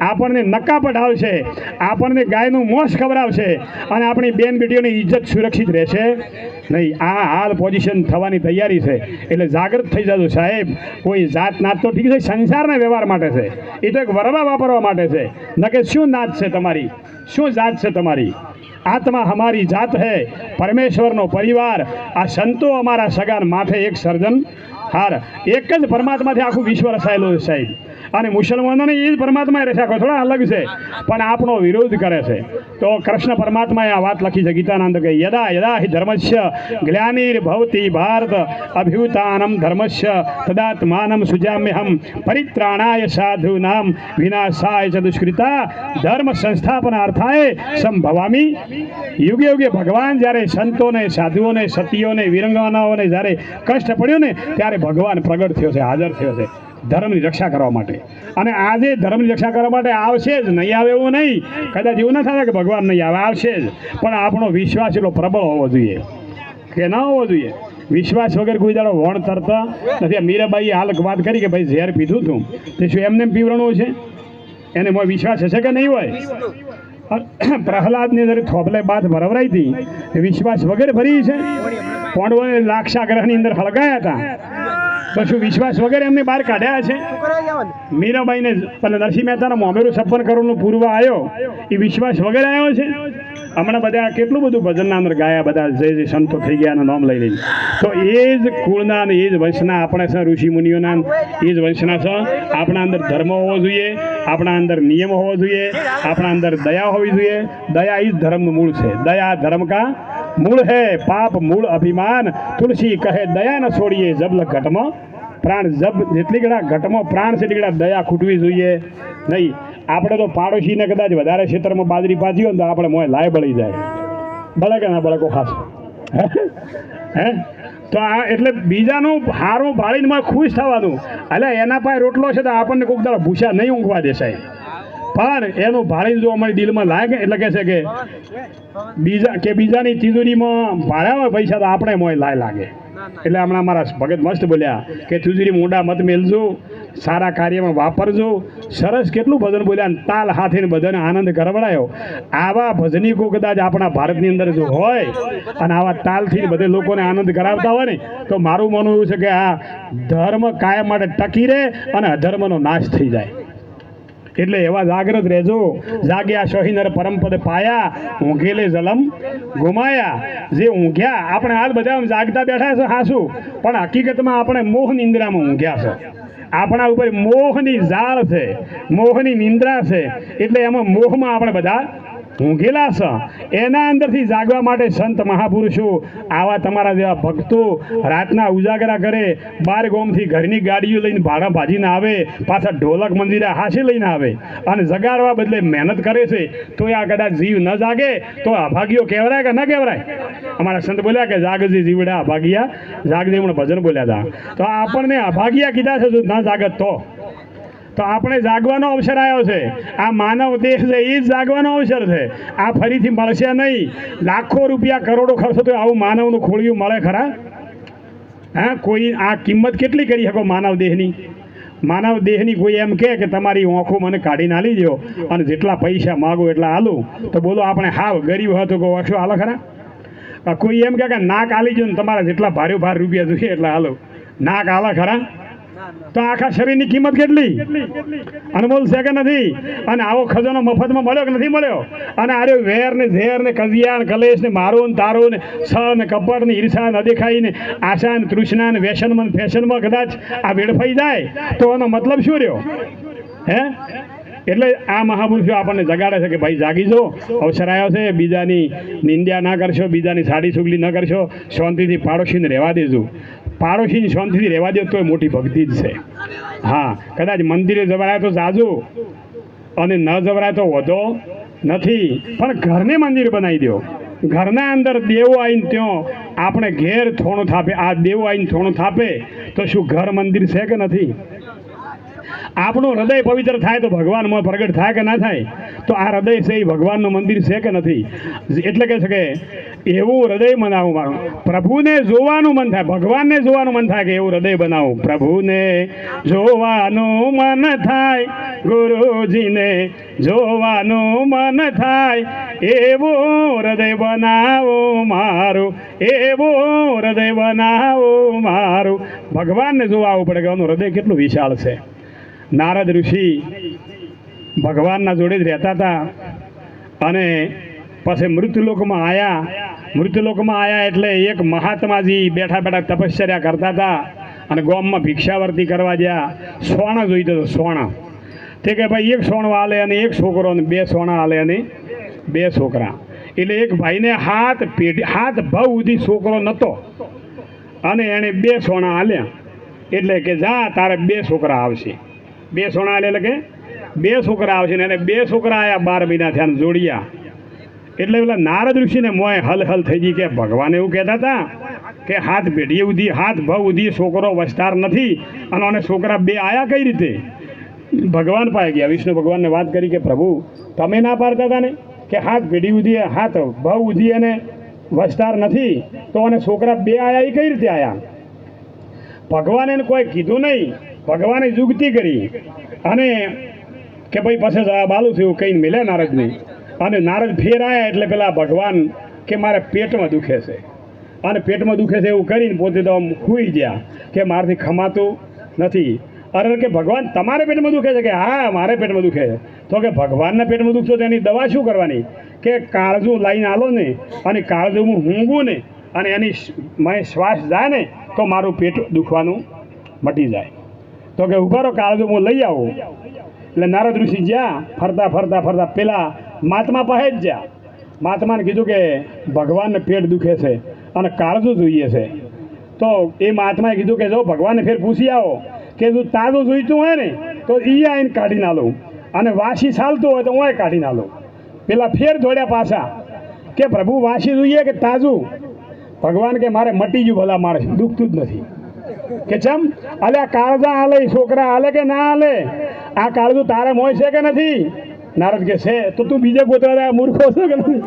આપણને નકા પઢાવશે, આપણને ગાયનું મોસ ખવડાવશે અને આપણી બેન બેટીઓની ઇજ્જત સુરક્ષિત રહેશે નહીં. આ હાલ પોઝિશન થવાની તૈયારી છે એટલે જાગૃત થઈ જજો સાહેબ. કોઈ જાત નાત તો ઠીક છે, સંસારના વ્યવહાર માટે છે, એ તો એક વરવા વાપરવા માટે છે. ન કે શું નાત છે તમારી, શું જાત છે તમારી? આત્મા હમારી જાત હૈ, પરમેશ્વરનો પરિવાર, આ સંતો અમારા સગાન માથે એક સર્જન હાર. એક જ પરમાત્માથી આખું વિશ્વ રચાયેલું છે સાહેબ. અને મુસલમાનોને એ જ પરમાત્માએ રચ્યા, થોડા અલગ છે પણ આપણો વિરોધ કરે છે. તો કૃષ્ણ પરમાત્માએ આ વાત લખી છે ગીતાના અંદર કે યદા યદા હિ ધર્મસ્ય ગ્લાનિર્ભવતી ભારત અભ્યુત્થાનમ ધર્મસ્ય તદાત્માનમ સુજામ્યહમ પરિત્રાણાય સાધૂનામ વિનાશાય ચ દુષ્કૃતા ધર્મ સંસ્થાપનાર્થાય સંભવામી યુગે યુગે. ભગવાન જ્યારે સંતોને સાધુઓને સતીઓને વિરંગાનાઓને જ્યારે કષ્ટ પડ્યું ને ત્યારે ભગવાન પ્રગટ થયો છે, હાજર થયો છે ધર્મની રક્ષા કરવા માટે. અને આજે ધર્મની રક્ષા કરવા માટે આવશે જ, નહીં આવે એવું નહીં. કદાચ એવું ના થાય કે ભગવાન નહીં આવે, આવશે જ. પણ આપણો વિશ્વાસ એટલો પ્રબળ હોવો જોઈએ કે ના હોવો જોઈએ. વિશ્વાસ વગર કોઈ દાડો વણ તરતા નથી. મીરાબાઈએ હાલ વાત કરી કે ભાઈ ઝેર પીધું હતું તે શું એમને પીવરણું છે? એને મોય વિશ્વાસ હશે કે નહીં હોય? પ્રહલાદની અંદર થોભલે બાદ ભરવરાઈ હતી, વિશ્વાસ વગર ભરી છે. પાંડવોને લાક્ષાગ્રહની અંદર હળગાયા હતા તો શું વિશ્વાસ વગર એમને બહાર કાઢ્યા છે? મીરાબાઈને પેલા નરસિંહ મહેતાના મોમેરું 56 કરોડનો પૂર્વ આવ્યો, એ વિશ્વાસ વગર આવ્યો છે? હમણાં બધા કેટલું બધું ભજનના અંદર ગાયા, બધા જે સંતો થઈ ગયા નામ લઈ લઈ. તો એ જ કુળના અને એ જ વંશના આપણે છે, ઋષિ મુનિઓના એ જ વંશના છે. આપણા અંદર ધર્મ હોવો જોઈએ, આપણા અંદર નિયમ હોવો જોઈએ, આપણા અંદર દયા હોવી જોઈએ. દયા એ જ ધર્મનું મૂળ છે. દયા ધર્મ કા મૂળ હે, પાપ મૂળ અભિમાન. તુલસી કહે દયા ન છોડીએ, જબ લગ ઘટમાં પ્રાણ. જબ જેટલી ગણા ઘટમાં પ્રાણ છે એટલી ગણા દયા ખૂટવી જોઈએ નહીં. આપણે તો પાડોશીને કદાચ વધારે ક્ષેત્રમાં બાજરી પાછી હોય ને તો આપણે મોય લાય બળી જાય, બળે કે ના બળે કો ખાસ હે? તો આ એટલે બીજાનું હારું ભાળીને ખુશ થવાનું. એટલે એના પાસે રોટલો છે તો આપણને કોઈક દાડો ભૂસા નહીં ઊંઘવા દેસાય, પણ એનું ભાળીને જો અમારી દિલમાં લાગે એટલે કહે છે કે બીજાની તિજોરીમાં ભાડ્યા હોય પૈસા તો આપણે મોય લાય લાગે. એટલે હમણાં મારા ભગત મસ્ત બોલ્યા કે તિજોરી મોઢા મત મેલજો, સારા કાર્યમાં વાપરજો. સરસ કેટલું ભજન બોલ્યા ને તાલ હાથીને બધાને આનંદ કરવડાયો. આવા ભજનીકો કદાચ આપણા ભારતની અંદર જો હોય અને આવા તાલથી બધે લોકોને આનંદ કરાવતા હોય ને તો મારું માનવું એવું છે કે આ ધર્મ કાયમ માટે ટકી રહે અને અધર્મનો નાશ થઈ જાય. એટલે એવા જાગ્રત રહેજો. જાગ્યા શહીનર પરમપદ પાયા, ઊંઘેલે જલમ ગુમાયા. જે ઊંઘ્યા આપણે હાલ બધા જાગતા બેઠા છે હાસું, પણ હકીકતમાં આપણે મોહ નિંદ્રામાં ઊંઘ્યા છે. આપણા ઉપર મોહની જાળ છે, મોહની નિંદ્રા છે. એટલે એમાં મોહમાં આપણે બધા ઊંઘેલા છે. એના અંદરથી જાગવા માટે સંત મહાપુરુષો આવા તમારા જેવા ભક્તો રાતના ઉજાગરા કરે, 12 ગામથી ઘરની ગાડીઓ લઈને ભાડા ભાજીને આવે, પાછા ઢોલક મંદિરે હાંસી લઈને આવે અને જગાડવા બદલે મહેનત કરે છે. તો આ કદાચ જીવ ન જાગે તો અભાગીઓ કહેવાય કે ન કહેવાય? અમારા સંત બોલ્યા કે જાગજી જીવડા અભાગિયા, જાગજી હમણાં ભજન બોલ્યા હતા. તો આપણને અભાગિયા કીધા છે જો ન જાગત તો આપણે જાગવાનો અવસર આવ્યો છે. આ માનવ દેહ છે એ જ જાગવાનો અવસર છે. આ ફરીથી મળશે નહીં. લાખો રૂપિયા કરોડો ખર્ચો તો આવું માનવનું ખોળિયું મળે ખરા? હા, કોઈ આ કિંમત કેટલી કરી શકો માનવ દેહની? માનવ દેહની કોઈ એમ કહે કે તમારી આંખો મને કાઢીને આલી દો અને જેટલા પૈસા માગો એટલા આલું, તો બોલો આપણે હાવ ગરીબ હતો કે ઓછો હાલો ખરા? કોઈ એમ કહે કે નાક આલી દો ને તમારા જેટલા ભારે રૂપિયા જોઈએ એટલા હાલો, નાક આલા ખરા? તો આખા શરીરની કિંમત કેટલી અનમોલ છે કે નથી? અને આવો ખજાનો મફતમાં મળ્યો કે નથી મળ્યો? અને આરે વેર ને ઝેર ને કજિયા ને કલેશ ને મારો ને તારો ને છ ને કપડ ને ઈર્ષા ને અદેખાઈ ને આશા ને તૃષ્ણા ને વ્યસનમાં ફેશનમાં કદાચ આ વેડફાઈ જાય તો એનો મતલબ શું રહ્યો? હે? એટલે આ મહાપુરુષો આપણને જગાડે છે કે ભાઈ જાગી જો, અવસર આવ્યો છે. બીજાની નિંદ્યા ના કરશો, બીજાની સાડી સુગલી ન કરશો, શાંતિથી પાડોશીને રહેવા દેજો. પાડોશીની શાંતિથી રહેવા દે તો એ મોટી ભક્તિ જ છે. હા, કદાચ મંદિરે જવરાય તો જાજો અને ન જવરાય તો વધો નથી, પણ ઘરને મંદિર બનાવી દો. ઘરના અંદર દેવો આવીને ત્યાં આપણે ઘેર થોણું થાપે, આ દેવો આવીને થોણું થાપે તો શું ઘર મંદિર છે કે નથી? આપણું હૃદય પવિત્ર થાય તો ભગવાનમાં પ્રગટ થાય કે ના થાય? તો આ હૃદય છે એ ભગવાનનું મંદિર છે કે નથી? એટલે કે છે કે એવું હૃદય બનાવું મારું, પ્રભુને જોવાનું મન થાય, ભગવાનને જોવાનું મન થાય કે એવું હૃદય બનાવું. પ્રભુને જોવાનું મન થાય, ગુરુજીને જોવાનું મન થાય, એવું હૃદય બનાવો મારું, એવું હૃદય બનાવો મારું. ભગવાનને જોવા પડે કે એનું હૃદય કેટલું વિશાળ છે. નારદ ઋષિ ભગવાનના જોડે જ રહેતા હતા અને પછી મૃત્યુલોકમાં આવ્યા એટલે એક મહાત્માજી બેઠા બેઠા તપશ્ચર્યા કરતા હતા અને ગામમાં ભિક્ષાવર્તી કરવા ગયા. સોના જોઈતો હતો, સોના. તે કે ભાઈ એક સોણો આલે અને એક છોકરો અને 2 સોના આલે અને 2 છોકરા. એટલે એક ભાઈને હાથ ભાવ સુધી છોકરો નહોતો અને એણે 2 સોના આલ્યા. એટલે કે જા તારે 2 છોકરા આવશે. 2 સોના આલે એટલે કે 2 છોકરા આવશે ને એને 2 છોકરા આવ્યા. 12 મહિના થયા જોડિયા. એટલે પેલા નારદ ઋષિને મોય હલ થઈ ગઈ કે ભગવાન એવું કહેતા હતા કે હાથ પેઢી સુધી, હાથ ભાવ સુધી છોકરો વસ્તાર નથી અને આને છોકરા 2 આયા કઈ રીતે? ભગવાન પાસે ગયા, વિષ્ણુ ભગવાનને વાત કરી કે પ્રભુ તમે ના પાડતા હતા ને કે હાથ પેઢી સુધી, હાથ ભાવ સુધી એને વસ્તાર નથી, તો અને છોકરા 2 આયા એ કઈ રીતે આયા? ભગવાને એને કોઈ કીધું નહીં, ભગવાને જુગતી કરી અને કે ભાઈ પછી જવાબ આલું થયું કહીને મિલે નારદને. અને નારદ ફેર આવ્યા એટલે પેલા ભગવાન કે મારે પેટમાં દુખે છે અને પેટમાં દુખે છે એવું કરીને પોતે તો સૂઈ ગયા કે મારાથી ખમાતું નથી. અરે કે ભગવાન તમારે પેટમાં દુખે છે? કે હા મારે પેટમાં દુખે છે. તો કે ભગવાનના પેટમાં દુખતો તેની દવા શું કરવાની? કે કાળજું લાઈને આલો ને અને કાળજું હું ઊંઘું ને અને એની શ્વાસ જાય ને તો મારું પેટ દુખવાનું મટી જાય. તો કે ઉભારો કાળજું હું લઈ આવું. એટલે નારદ ઋષિ જ્યાં ફરતા પેલા મહાત્મા પાસે જ જ્યાં મહાત્માને કીધું કે ભગવાનને પેટ દુખે છે અને કાળજું જોઈએ છે. તો એ મહાત્માએ કીધું કે જો ભગવાનને ફેર પૂછી આવો કે જો તાજું જોઈતું હોય ને તો એ આવીને કાઢી ના લઉં અને વાસી ચાલતું હોય તો હું કાઢી ના લઉં. પેલા ફેર દોડ્યા પાછા કે પ્રભુ વાસી જોઈએ કે તાજું? ભગવાન કે મારે મટી ગયું ભલા માણસ, દુખતું જ નથી. કે ચમ અલે આ કાળજા હાલે, છોકરા હાલે કે ના હાલે? આ કાળજું તારે મોય છે કે નથી? નારદ કે છે. તો તું બીજે ગોતવા મૂર્ખો છો કે નથી?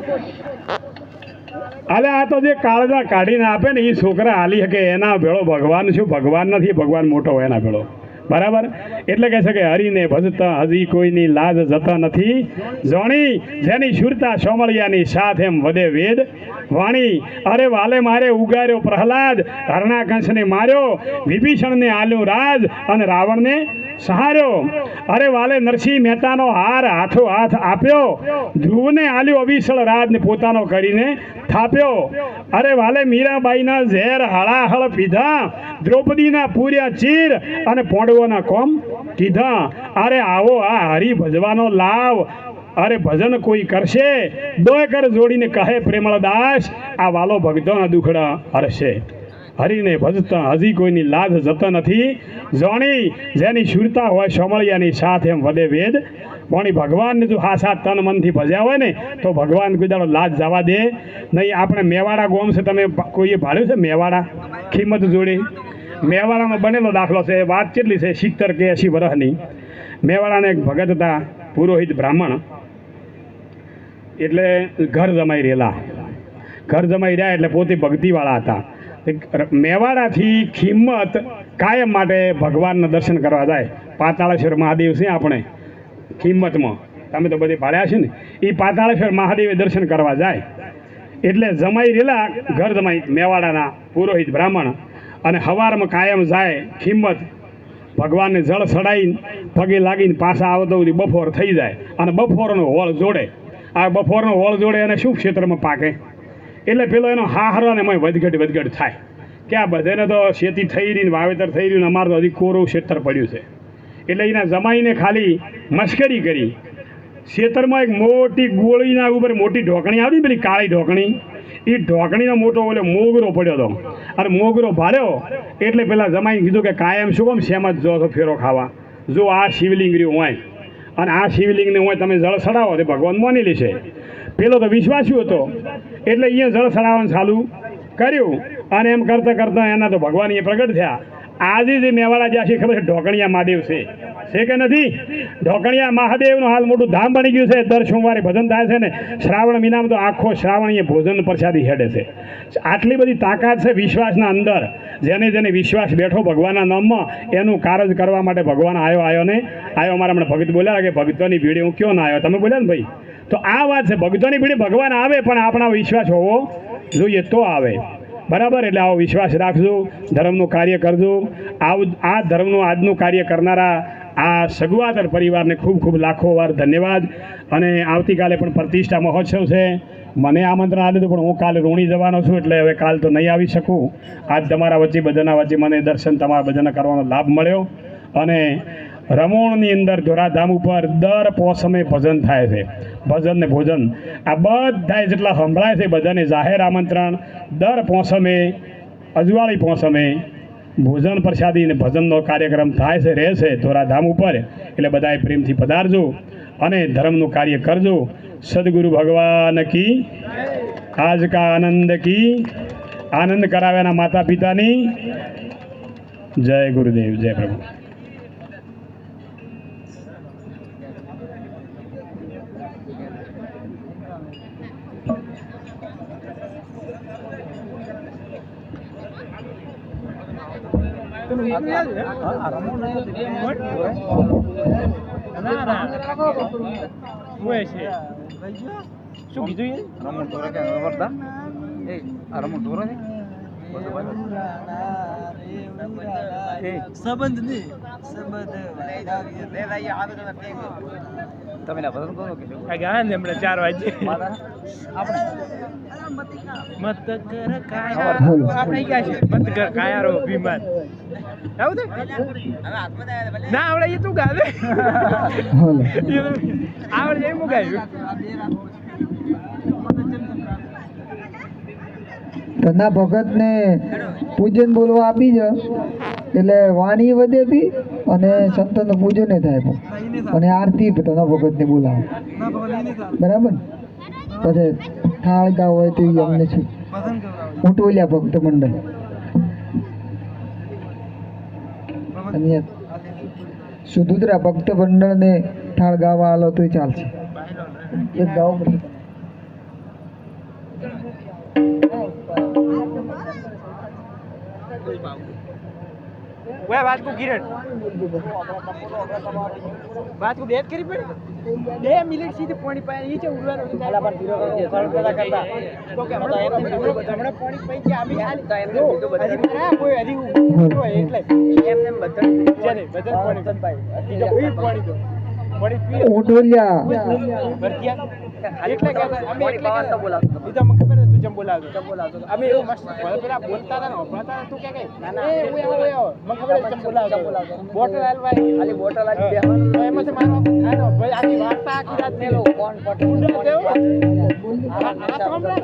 અલે આ તો જે કાળજા કાઢીને આપે ને એ છોકરા હાલી શકે એના ભેળો ભગવાન શું? ભગવાન નથી, ભગવાન મોટો હોય એના ભેળો. બરાબર. એટલે કહે છે કે હરિને ભજતા હજી કોઈની લાજ જતા નથી, જોણી જેની શુરતા સોમળિયાની સાથ એમ વધે વેદ વાણી. અરે વાલે મારે ઉગાર્યો પ્રહલાદ, હરણાકંશને માર્યો, વિભીષણને આલ્યું રાજ અને રાવણને સહાર્યો. અરે વાલે નરસિંહ મહેતાનો હાર હાથો હાથ આપ્યો, ધ્રુવને આલ્યો અવિસળ રાજને પોતાનો કરીને થાપ્યો. અરે વાલે મીરાબાઈના ઝેર હળાહળ પીધા, દ્રૌપદીના પૂર્યા ચીર અને પોંડવોના કોમ કીધા. અરે આવો આ હરિ ભજવાનો લાવ, અરે ભજન કોઈ કરશે દોય કર જોડીને કહે પ્રેમળદાસ, આ વાલો ભક્તોના દુખડા હરશે. હરિને ભજતા હજી કોઈની લાજ જતા નથી, જોણી જેની શુરતા હોય સોમળિયાની સાથ એમ વધે વેદ વાણી. ભગવાનને જો હાસા તન મનથી ભજ્યા હોય ને તો ભગવાન કોઈ દાડો લાજ જવા દે નહીં. આપણે મેવાડા ગોમ છે, તમે કોઈએ ભાળ્યું છે મેવાડા કિંમત જોડે? મેવાડાનો બનેલો દાખલો છે, વાત કેટલી છે 70 કે 80 વર્ષની. મેવાડાને એક ભગત હતા, પુરોહિત બ્રાહ્મણ, એટલે ઘર જમાઈ રહેલા. ઘર જમાઈ રહ્યા એટલે પોતે ભક્તિવાળા હતા. મેવાડાથી કિંમત કાયમ માટે ભગવાનના દર્શન કરવા જાય. પાતાળેશ્વર મહાદેવ છે આપણે કિંમતમાં, તમે તો બધી ભાળ્યા છે ને. એ પાતાળેશ્વર મહાદેવે દર્શન કરવા જાય એટલે જમાઈ રહેલા ઘર જમાઈ મેવાડાના પુરોહિત બ્રાહ્મણ, અને હવારમાં કાયમ જાય કિંમત ભગવાનને જળ ચડાવીને પગે લાગીને પાછા આવતો સુધી બપોર થઈ જાય, અને બપોરનો હોળ જોડે. આ બપોરનો હોળ જોડે અને શું ક્ષેત્રમાં પાકે એટલે પેલો એનો હાહરો ને એમાં વધઘટ થાય કે આ બધાને તો ખેતી થઈ રહી ને વાવેતર થઈ રહ્યું ને અમારે તો હજી કોરું ક્ષેત્ર પડ્યું છે. એટલે એના જમાઈને ખાલી મશ્કરી કરી. ખેતરમાં એક મોટી ગોળીના ઉપર મોટી ઢોકણી આવતી પેલી કાળી ઢોકણી, એ ઢોકણીનો મોટો ઓલો મોગરો પડ્યો હતો, અને મોગરો ભાર્યો એટલે પેલા જમાઈને કીધું કે કાયમ શું કેમ સેમ જ જો ફેરો ખાવા, જો આ શિવલિંગ રહ્યું હોય અને આ શિવલિંગને હોય તમે જળ ચડાવો તો ભગવાન માની લેશે. પેલો તો વિશ્વાસી હતો એટલે અહીંયા જળ ચડાવવાનું ચાલુ કર્યું, અને એમ કરતાં કરતાં એના તો ભગવાન અહીંયા પ્રગટ થયા. આજે જે મેવાડા જ્યાં છે ખબર છે ઢોકણિયા મહાદેવ છે કે નથી? ઢોકણિયા મહાદેવનું હાલ મોટું ધામ બની ગયું છે. દર સોમવારે ભજન થાય છે ને શ્રાવણ મહિનામાં તો આખો શ્રાવણ અહીંયા ભોજન પ્રસાદી હેડે છે. આટલી બધી તાકાત છે વિશ્વાસના અંદર. જેને જેને વિશ્વાસ બેઠો ભગવાનના નામમાં એનું કારજ કરવા માટે ભગવાન આવ્યો ને આવ્યો. અમારા હમણાં ભગત બોલ્યા કે ભક્તોની ભીડે હું ક્યાં ના આવ્યો, તમે બોલ્યા ને ભાઈ? તો આ વાત છે, ભક્તોની ભીડે ભગવાન આવે પણ આપણા વિશ્વાસ હોવો જોઈએ તો આવે. બરાબર. એટલે આવો વિશ્વાસ રાખજો, ધર્મનું કાર્ય કરજો. આ ધર્મનું આજનું કાર્ય કરનારા આ સગવાદર પરિવારને ખૂબ ખૂબ લાખો વાર ધન્યવાદ. અને આવતીકાલે પણ પ્રતિષ્ઠા મહોત્સવ છે. મને આમંત્રણ આપ્યું હતું પણ હું કાલે રોણી જવાનો છું એટલે હવે કાલ તો નહીં આવી શકું. આજ તમારા વચ્ચે બધાના વચ્ચે મને દર્શન તમારા બધાને કરવાનો લાભ મળ્યો. અને રમોણની અંદર ધોરાધામ ઉપર દર પોસમે ભજન થાય છે. ભજન ને ભોજન આ બધા જેટલા સંભળાય છે બધાને જાહેર આમંત્રણ. દર પોસમે અજવાળી પોસમે ભોજન પ્રસાદી અને ભજનનો કાર્યક્રમ થાય છે, રહે છે ધોરાધામ ઉપર. એટલે બધાએ પ્રેમથી પધારજો અને ધર્મનું કાર્ય કરજો. સદગુરુ ભગવાન કી, આજ કા આનંદ કી, આનંદ કરાવ્યાના માતા પિતાની જય ગુરુદેવ, જય પ્રભુ. શું કીધું રમણ ટોરા કે વર્તા એ રમણ ટોરા ને સંબંધ નહીં સંબંધ તમે ના પસંદ કરો કે ગયા ને હમણાં 4 વાગે આપણે મત કર કાયા આપણે ગયા છે મત કર કાયારો વિમાન આવું દે ના આવડે એ તું ગાવે આવડે એમ ગાયું ધના ભગતને પૂજન બોલવા આપી છે એટલે વાણી વધે બી અને સંતોનું પૂજન થાય પણ અને આરતી ધના ભગતને બોલાવે બરાબર. પછી થાળ ગાવ હોય તો અમને શું ઉટોલ્યા ભક્ત મંડળ અને સુધુદ્રા ભક્ત મંડળને થાળ ગાવા આલો તો ચાલશે. એક ગાવ ઓય વાત કો કિરણ વાત કો બેટ કરી પડી 2 મિનિટ સીધી પાણી પાય ઈ છે ઉડવાનો પેલા પર ધીરો કરજે સરળ કરતા તો કે હમણાં પાણી પઈ કે આમી હાલ તો એમને બીજો બધા કોઈ હરી હોય એટલે એમને બધા છે ને બધા પાણી ભાઈ બીજો કોઈ પાણી તો પાણી પી ઉઠોલિયા ભરતિયા એટલે કે અમે એટલે કે બોલાવતો ઈ તો મને ખબર છે તું જમ બોલાવતો અમે એવું મસ્ત પેલા બોલતા હતા ને ઓપરાતા તું કે ના ના એ ઓય મને ખબર છે જમ બોલાવતો બોટલ આલવાય ખાલી બોટલ આલી બેહવાનું તો એમાં છે મારો ખાનો ભાઈ આખી વાર્તા આખી રાત મેલો કોણ પટું દેવ આ તો હમણાં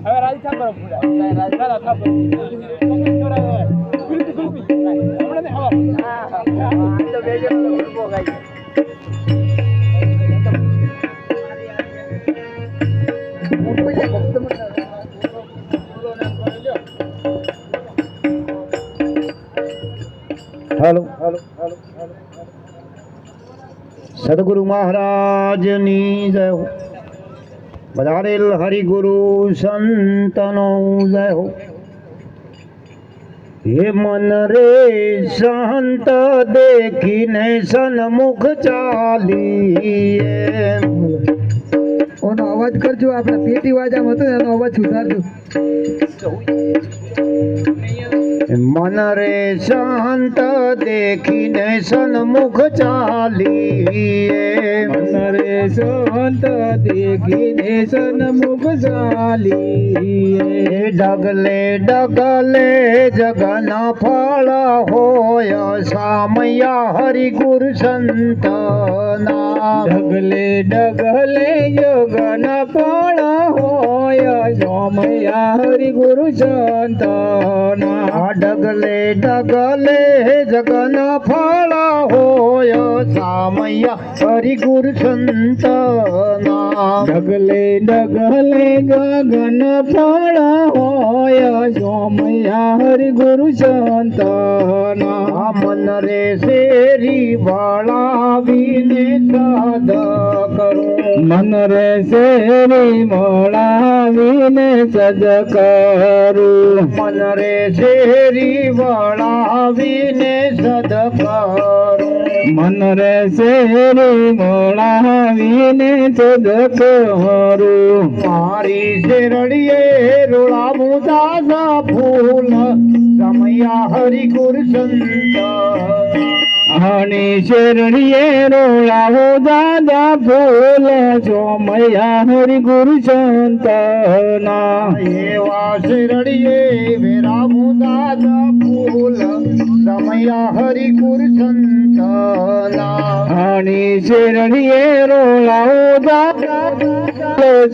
હવે રાજી થા બરો પૂરા રાજી થા બરો ગુલપી હમણાં ને હવા હા તો બેજો ગુલપો ગાઈ हेलो सदगुरु महाराजनी जय हो बधारेल हरिगुरु संतनो जय हो हे मन रे संत देखीने सन्मुख चालीए ઓનો અવાજ કરજો આપણા પેટી વાજામાં હતો એનો અવાજ સુધારજો मन रे शांत देखीने सन्मुख चालीए मन रे शांत देखीने सन्मुख चालीए डगले डगले जगना फल होय सामया हरि गुरु संतना डगले डगले जगना फल होय सामया हरि गुरु संतना डगले डगले जगन फल होय सामया हरि गुरु संतना डगले डगले गगन फल होय सोमया हरि गुरु संतना मन रे शेरी वळावीने सद करो मन रे शेरी वळावीने सद करू मन रे शेरी वळावीने सद करू मन रे शेरी वळावीने सद करू मारी शेरड़िये रुळावू दादा फूल समया हरि गुरु संत आणि शेरड़िये रुळावू दादा फूल सोमया हरि गुरु संतना एवा शेरड़िये वेरावू दादा फूल समया हरि गुरु संतना आणि शेरड़िये रुळावू दादा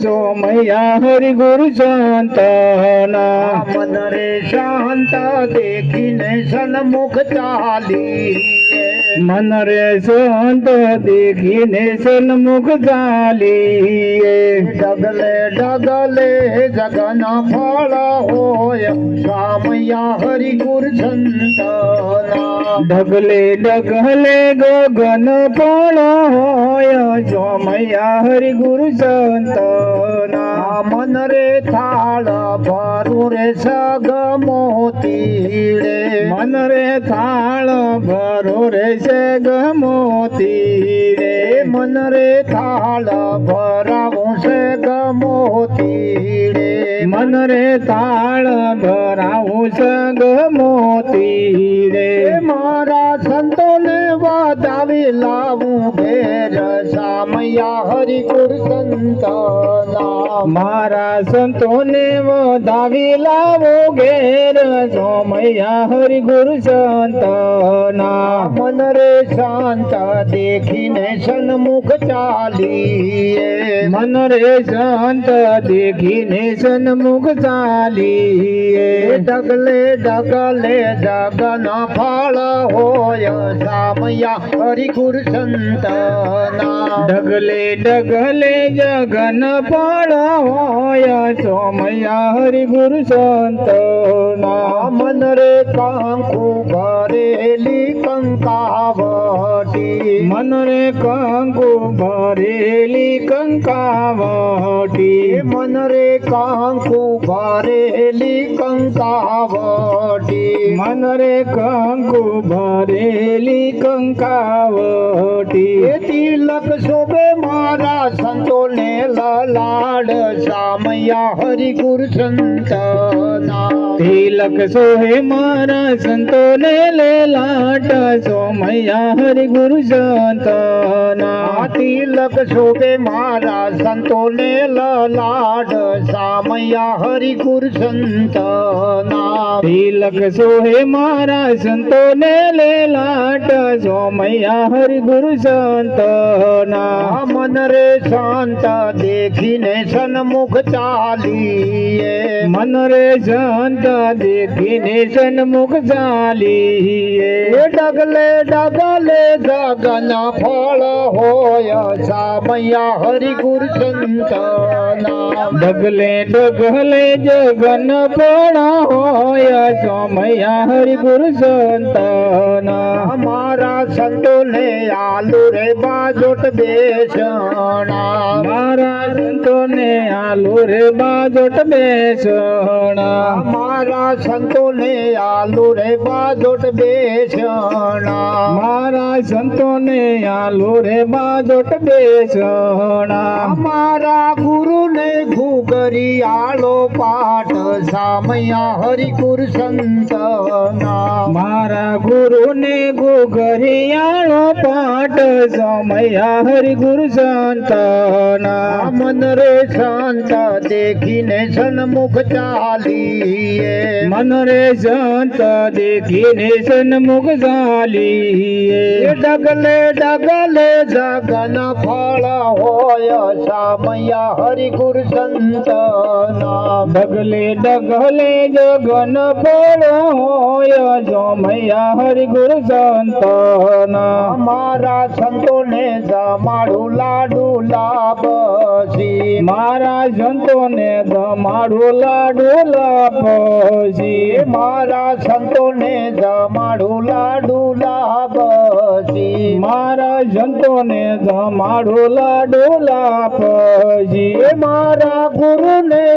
सोमया हरि गुरु संतना मन रे शांत देखीने सन्मुख चालीए मन रे शांत देखीने सन्मुख चालीए डगले डगले जगन फल होय सामया हरि गुरु संतना डगले डगले गगन फल होय सोमया हरि गुरु संतना मन रे थाळ भरू रे सग मोती रे मन रे थाळ भरू रे सग मोती रे मन रे थाळ भरावू सग मोती रे मन रे थाळ भरावू सग मोती रे मारा संतोने वादावी लावू घेर सामया हरि गुरु संतना मारा संतोने वादावी लावू घेर सोमया हरि गुरु संतना मन रे शांत देखीने सन्मुख चालीए मन रे शांत देखीने सन्मुख चालीए डगले डगले जगन फल होय सामया हरि गुरु संतना डगले डगले जगन फल होय सोमया हरि गुरु संतना मन रे कांकू भरेली कंकावटी मन रे कांकू भरेली कंकावटी મન રે કંકુ ભરેલી કંકાવટી મન રે કંકુ ભરેલી કંકાવટી એ તિલક શોભે મારા સંતો ને લલાડ સામૈયા હરિ ગુરુ સંતના તિલક સોહે મારા સંતો ને લેલાટ સોમૈયા હરિ ગુરુ સંતના તિલક શોભે મારા સંતો ને લલાડ સામૈયા હરિ ગુરુ સંતના તિલક સોહે મારા સંતો ને લેલાટ સોમૈયા હરિ ગુરુ સંતના મન રે શાંત દેખીને સન્મુખ ચાલીએ મન રે શાંત દેખીને સન્મુખ ચાલીએ ડગલે ડગલે ગગન ફળ હોય સામૈયા હરિ ગુરુ સંતના ડગલે ડગલે જગન પણ હોય સોમૈયા હરિ ગુરુ સંતના મારા સંતો ને આલુ રે બાજોટ બેસણા મારા સંતો ને આલુ રે બાજોટ બેસણા મારા સંતો ને આલુ રે બાજોટ બેસણા મારા સંતો ને આલુ રે બાજોટ બેસણા મારા ગુરુ ને ઘુગરી આળો પાઠ સામૈયા હરિ ગુરુ સંતના મારા ગુરુ ને ઘુઘરિયાળો પાઠ સમયા હરિ ગુરુ સંતના મન રે શાંત દેખીને સન્મુખ ચાલીએ મન રે સંત દેખીને સન્મુખ ચાલીએ ડગલે ડગલે જગન ફળ હોય સામૈયા હરિ ગુરુ સંતના ડગલે ડગલે જગન ફળ હોય સોમૈયા હરિ ગુરુ સંતના મારા સંતો ને જમાડું લાડુ લાભસી મારા સંતો ને જમાડું લાડુ લાપસી મારા સંતો ને જમાડું લાડુ લાભસી મારા સંતો ને જમાડું લાડુ લાપસી મારા ગુરુ ને